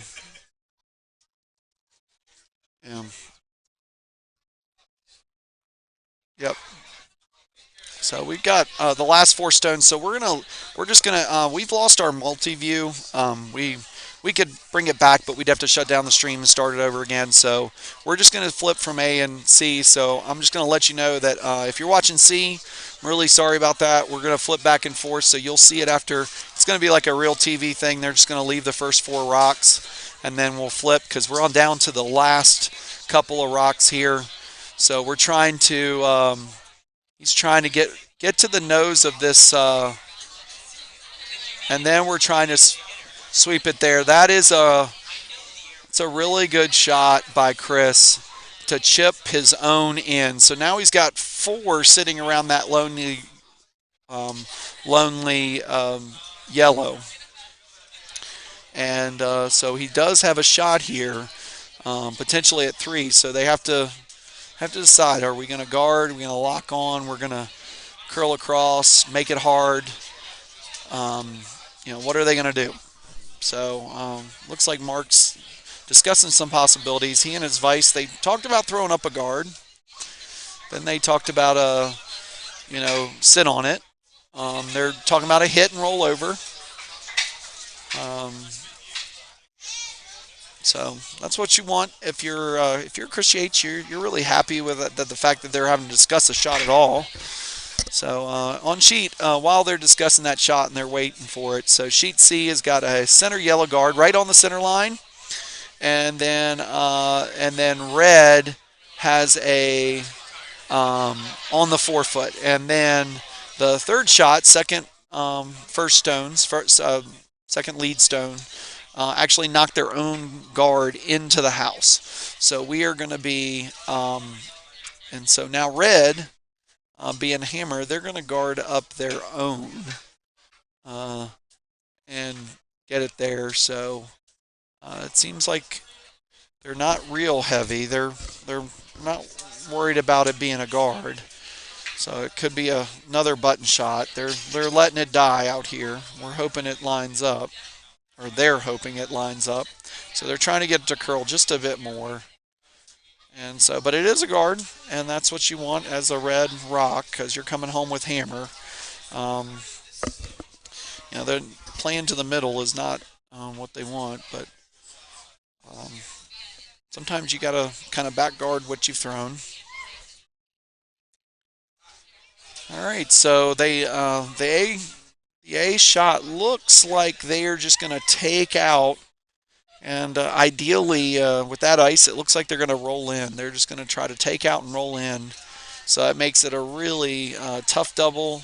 Yeah. Yep. So we've got the last four stones. So we're just gonna we've lost our multi view. We could bring it back, but we'd have to shut down the stream and start it over again. So we're just gonna flip from A and C. So I'm just gonna let you know that if you're watching C, I'm really sorry about that. We're gonna flip back and forth, so you'll see it after. It's gonna be like a real TV thing. They're just gonna leave the first four rocks, and then we'll flip because we're on down to the last couple of rocks here. So we're trying to. He's trying to get to the nose of this, and then we're trying to sweep it there. It's a really good shot by Chris to chip his own in. So now he's got four sitting around that um, lonely yellow, and so he does have a shot here, potentially at three. So they have to decide: are we going to guard? Are we going to lock on? We're going to curl across, make it hard. Um, what are they going to do? So looks like Mark's discussing some possibilities. He and his vice, they talked about throwing up a guard. Then they talked about sit on it. They're talking about a hit and roll over. Um, so that's what you want if you're Chris Yates. You're really happy with it, that the fact that they're having to discuss a shot at all. So on sheet, while they're discussing that shot and they're waiting for it, so sheet C has got a center yellow guard right on the center line, and then red has a on the 4 foot, and then the third shot, first stones, second lead stone, actually knocked their own guard into the house. So we are going to be, and so now red. Being hammer, they're going to guard up their own and get it there. So it seems like they're not real heavy. They're not worried about it being a guard. So it could be another button shot. They're letting it die out here. We're hoping it lines up, or they're hoping it lines up. So they're trying to get it to curl just a bit more. And so, but it is a guard, and that's what you want as a red rock because you're coming home with hammer. Um, the playing to the middle is not what they want, but um, sometimes you got to kind of back guard what you've thrown. All right, so the A shot looks like they are just going to take out. And ideally, with that ice, it looks like they're going to roll in. They're just going to try to take out and roll in. So that makes it a really tough double.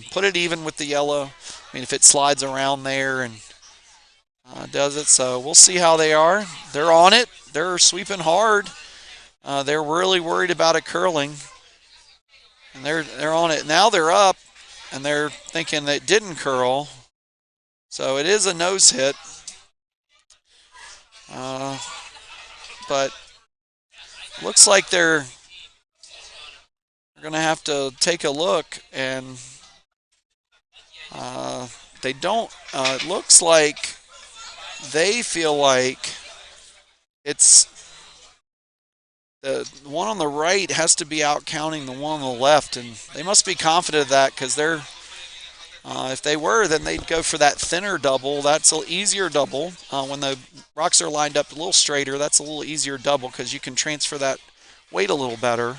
Put it even with the yellow. I mean, if it slides around there and does it. So we'll see how they are. They're on it. They're sweeping hard. They're really worried about it curling. And they're on it. Now they're up, and they're thinking that it didn't curl. So it is a nose hit. But looks like they're going to have to take a look, and they don't. It looks like they feel like it's the one on the right has to be out counting the one on the left, and they must be confident of that because they're. If they were, then they'd go for that thinner double. That's an easier double. When the rocks are lined up a little straighter, that's a little easier double because you can transfer that weight a little better.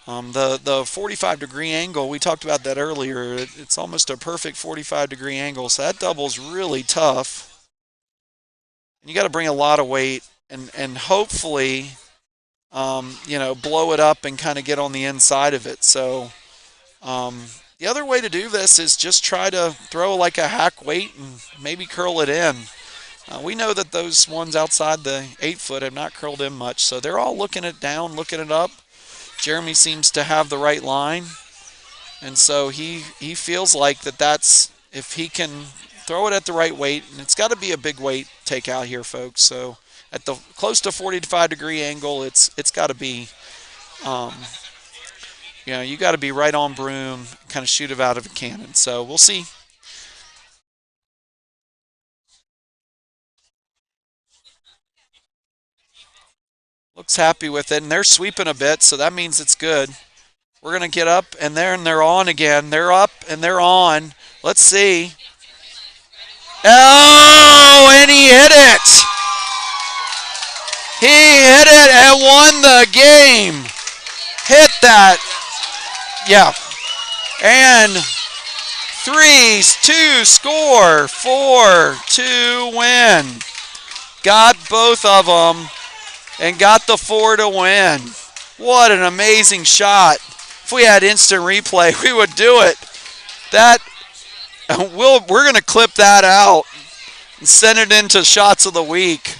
The 45-degree angle, we talked about that earlier. It's almost a perfect 45-degree angle, so that double's really tough. And you got to bring a lot of weight and hopefully, blow it up and kind of get on the inside of it. So the other way to do this is just try to throw like a hack weight and maybe curl it in. We know that those ones outside the 8-foot have not curled in much, so they're all looking it down, looking it up. Jeremy seems to have the right line, and so he feels like that's if he can throw it at the right weight, and it's got to be a big weight takeout here, folks. So at the close to 45-degree angle, it's got to be, you got to be right on broom, kind of shoot it out of a cannon. So we'll see. Looks happy with it, and they're sweeping a bit, so that means it's good. We're going to get up, and they're on again. They're up, and they're on. Let's see. Oh, and he hit it. He hit it and won the game. Hit that. Yeah. And 3-2 score. 4-2 win. Got both of them and got the 4 to win. What an amazing shot. If we had instant replay, we would do it. We're going to clip that out and send it into shots of the week.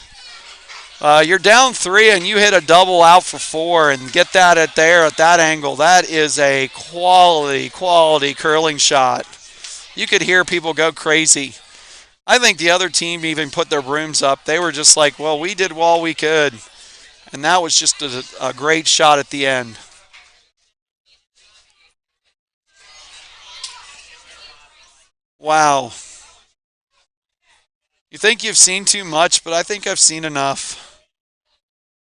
You're down 3 and you hit a double out for 4 and get that at that angle. That is a quality curling shot. You could hear people go crazy. I think the other team even put their brooms up. They were just like, well, we did all we could. And that was just a great shot at the end. Wow. You think you've seen too much, but I think I've seen enough.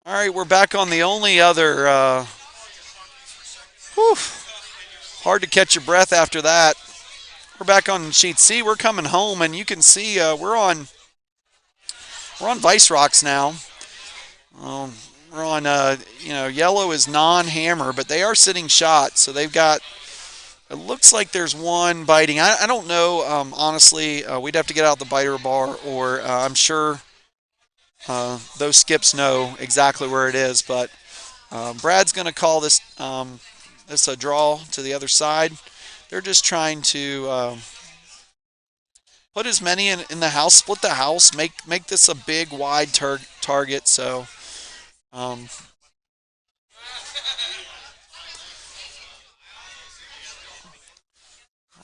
All right, we're back on the only other. Hard to catch your breath after that. We're back on sheet C. We're coming home, and you can see we're on Vice Rocks now. We're on, yellow is non-hammer, but they are sitting shots, so they've got. It looks like there's one biting. I don't know, honestly. We'd have to get out the biter bar, or I'm sure those skips know exactly where it is. But Brad's going to call this a draw to the other side. They're just trying to put as many in the house, split the house, make this a big, wide target. So. I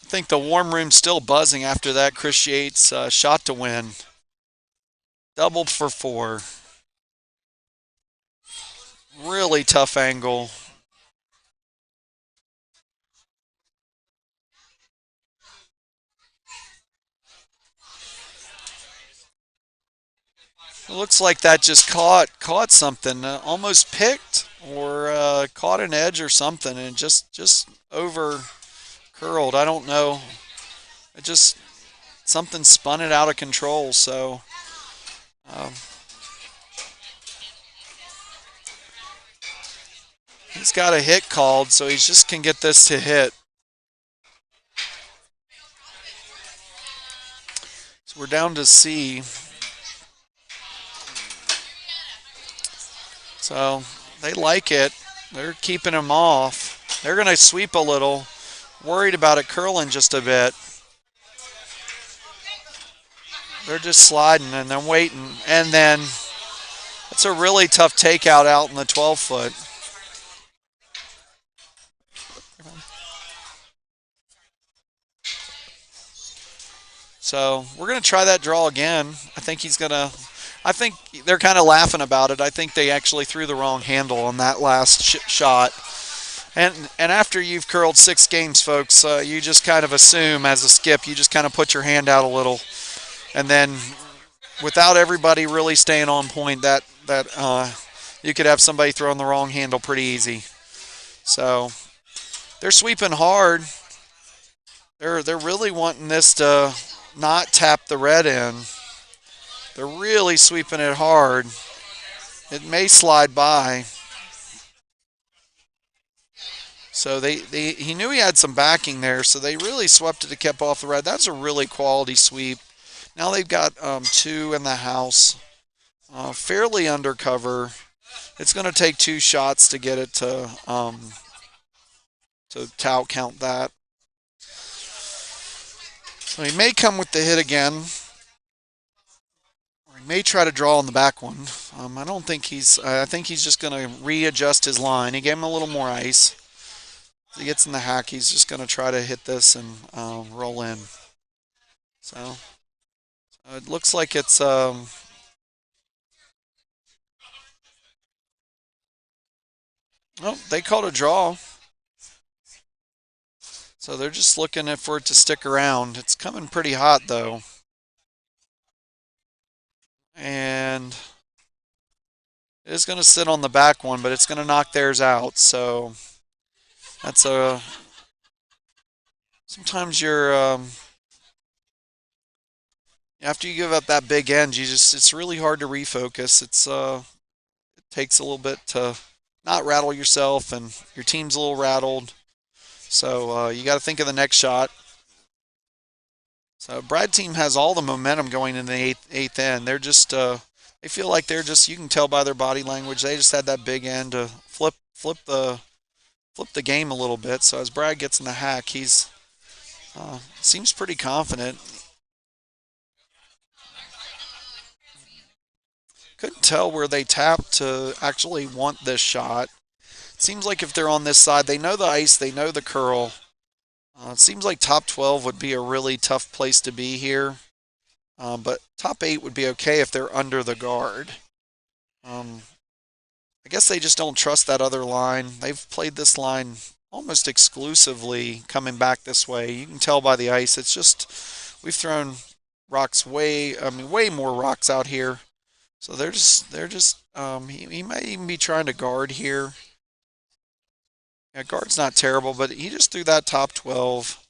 think the warm room's still buzzing after that Chris Yates shot to win. Doubled for 4. Really tough angle. It looks like that just caught something, almost picked or caught an edge or something, and just over curled. I don't know. It just something spun it out of control. So he's got a hit called, so he just can get this to hit. So we're down to C. So they like it. They're keeping him off. They're going to sweep a little. Worried about it curling just a bit. They're just sliding and then waiting. And then it's a really tough takeout out in the 12-foot. So we're going to try that draw again. I think they're kind of laughing about it. I think they actually threw the wrong handle on that last shot. And after you've curled 6 games, folks, you just kind of assume as a skip, you just kind of put your hand out a little. And then without everybody really staying on point, that you could have somebody throwing the wrong handle pretty easy. So they're sweeping hard. They're really wanting this to not tap the red in. They're really sweeping it hard. It may slide by. So he knew he had some backing there, so they really swept it to keep off the red. That's a really quality sweep. Now they've got two in the house, fairly undercover. It's going to take two shots to get it to tout count that. So he may come with the hit again, or he may try to draw on the back one. I don't think he's. I think he's just going to readjust his line. He gave him a little more ice. As he gets in the hack, he's just going to try to hit this and roll in. So it looks like it's. Oh, they called a draw. So they're just looking for it to stick around. It's coming pretty hot though. And it is going to sit on the back one, but it's going to knock theirs out. So that's a. Sometimes you're after you give up that big end, it's really hard to refocus. It takes a little bit to not rattle yourself, and your team's a little rattled. So you got to think of the next shot. So Brad team has all the momentum going in the eighth end. They're just they feel like they're just, you can tell by their body language, they just had that big end to flip the game a little bit. So as Brad gets in the hack, he's seems pretty confident. Couldn't tell where they tapped to actually want this shot. It seems like if they're on this side, they know the ice, they know the curl. It seems like top 12 would be a really tough place to be here. But top 8 would be okay if they're under the guard. I guess they just don't trust that other line. They've played this line almost exclusively coming back this way. You can tell by the ice. It's just we've thrown rocks way more rocks out here. So he might even be trying to guard here. Yeah, guard's not terrible, but he just threw that top 12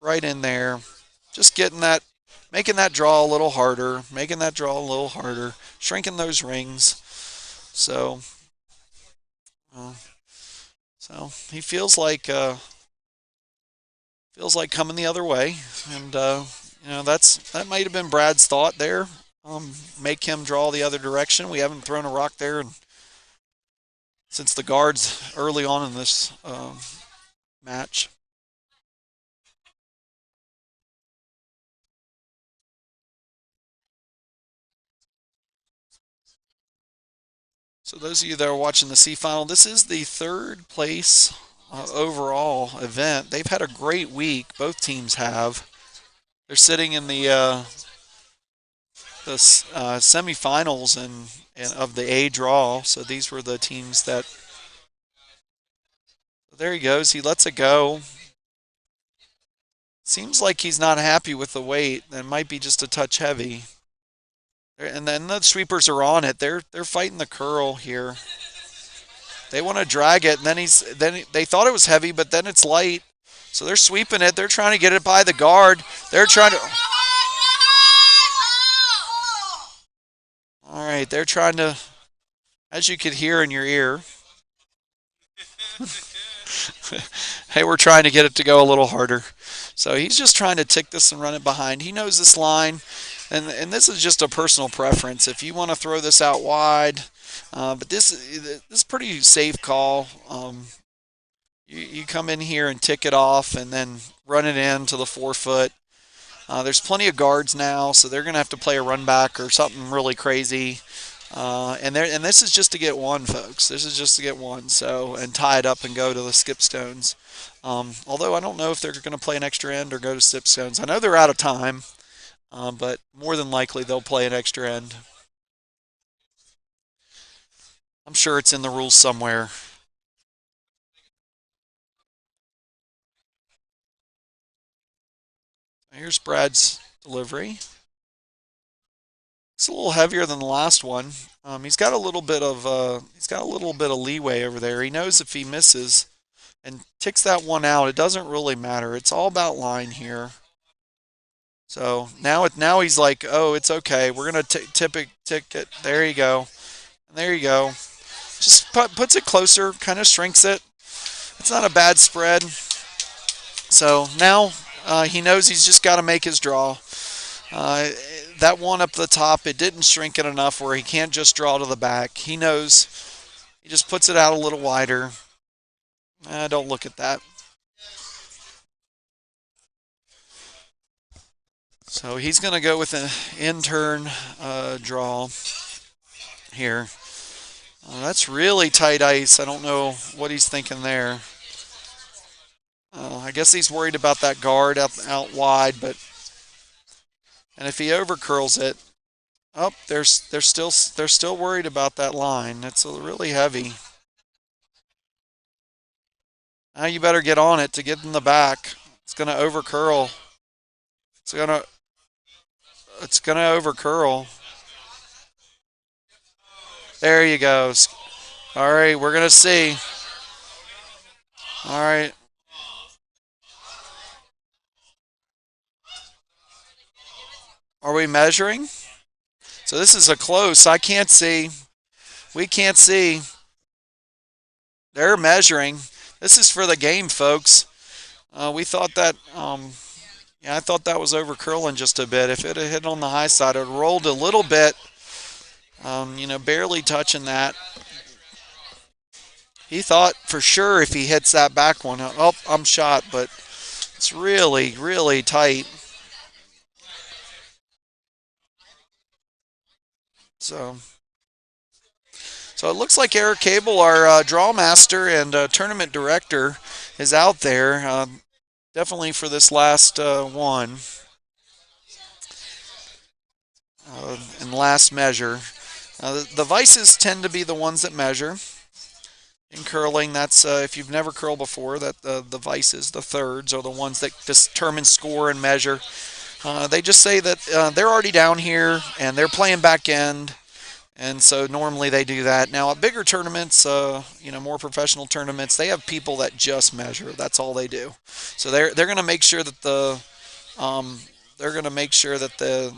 right in there. Just making that draw a little harder, shrinking those rings. So, uh, so he feels like coming the other way, and that might have been Brad's thought there. Make him draw the other direction. We haven't thrown a rock there since the guards early on in this match. So those of you that are watching the C final, this is the third place overall event. They've had a great week. Both teams have. They're sitting in the semifinals and of the A draw. So these were the teams that. There he goes. He lets it go. Seems like he's not happy with the weight. That might be just a touch heavy. And then the sweepers are on it. They're fighting the curl here. They want to drag it, and they thought it was heavy, but then it's light. So they're sweeping it. They're trying to get it by the guard. They're trying to. All right, they're trying to, as you could hear in your ear. Hey, we're trying to get it to go a little harder. So he's just trying to tick this and run it behind. He knows this line, and this is just a personal preference. If you want to throw this out wide, but this is pretty safe call. You come in here and tick it off, and then run it into the 4 foot. There's plenty of guards now, so they're going to have to play a run back or something really crazy. And this is just to get one, folks. This is just to get one. So and tie it up and go to the skip stones. Although I don't know if they're going to play an extra end or go to skip stones. I know they're out of time, but more than likely they'll play an extra end. I'm sure it's in the rules somewhere. Here's Brad's delivery. It's a little heavier than the last one. He's got a little bit of leeway over there. He knows if he misses and ticks that one out, it doesn't really matter. It's all about line here. So now he's like, oh, it's okay. We're gonna tip it, tick it. There you go. And there you go. Just puts it closer, kind of shrinks it. It's not a bad spread. So now he knows he's just got to make his draw. Uh, that one up the top, it didn't shrink it enough where he can't just draw to the back. He knows. He just puts it out a little wider. Don't look at that. So he's going to go with an in-turn draw here. That's really tight ice. I don't know what he's thinking there. I guess he's worried about that guard out wide, and if he overcurls it, they're still worried about that line. It's really heavy. Now you better get on it to get in the back. It's gonna overcurl. It's gonna overcurl. There you go. All right, we're gonna see. All right. Are we measuring? So this is a close. I can't see. We can't see. They're measuring. This is for the game, folks. We thought that. Yeah, I thought that was over curling just a bit. If it had hit on the high side, it rolled a little bit. Barely touching that. He thought for sure if he hits that back one, oh, I'm shot, but it's really, really tight. So it looks like Eric Cable, our draw master and tournament director, is out there. Definitely for this last one and last measure. The vices tend to be the ones that measure. In curling, that's if you've never curled before, that the vices, the thirds, are the ones that determine score and measure. They just say that they're already down here and they're playing back end, and so normally they do that. Now at bigger tournaments, more professional tournaments, they have people that just measure. That's all they do. So they're going to make sure that they're going to make sure that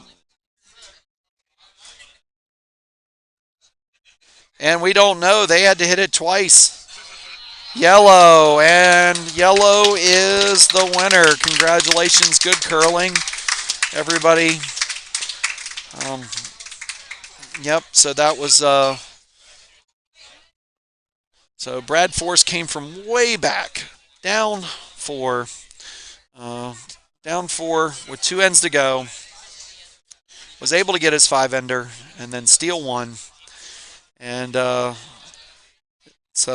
and we don't know. They had to hit it twice. Yellow, and yellow is the winner. Congratulations, good curling, everybody. Yep, so that was so Brad Force came from way back, down four with 2 ends to go. Was able to get his 5-ender and then steal one. And it's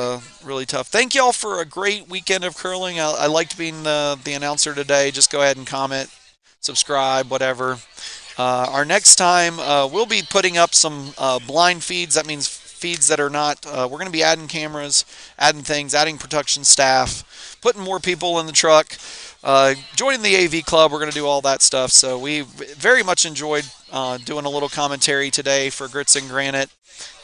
really tough. Thank y'all for a great weekend of curling. I liked being the announcer today. Just go ahead and comment, subscribe, whatever. Our next time, we'll be putting up some blind feeds. That means feeds that are not, we're going to be adding cameras, adding things, adding production staff, putting more people in the truck, joining the AV club. We're going to do all that stuff. So we very much enjoyed doing a little commentary today for Grits and Granite.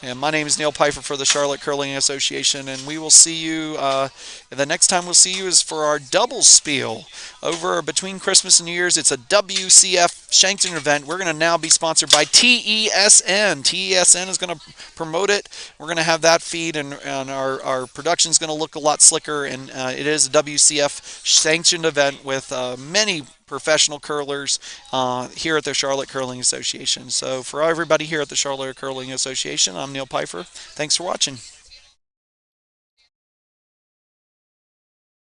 And my name is Neil Pfeiffer for the Charlotte Curling Association, and we will see you. The next time we'll see you is for our double spiel over between Christmas and New Year's. It's a WCF Shankton event. We're going to now be sponsored by TESN. TESN is going to promote it. We're going to have that feed, and our production is going to look a lot slicker. And it is a WCF sanctioned event with many professional curlers here at the Charlotte Curling Association. So for everybody here at the Charlotte Curling Association, I'm Neil Pfeiffer. Thanks for watching.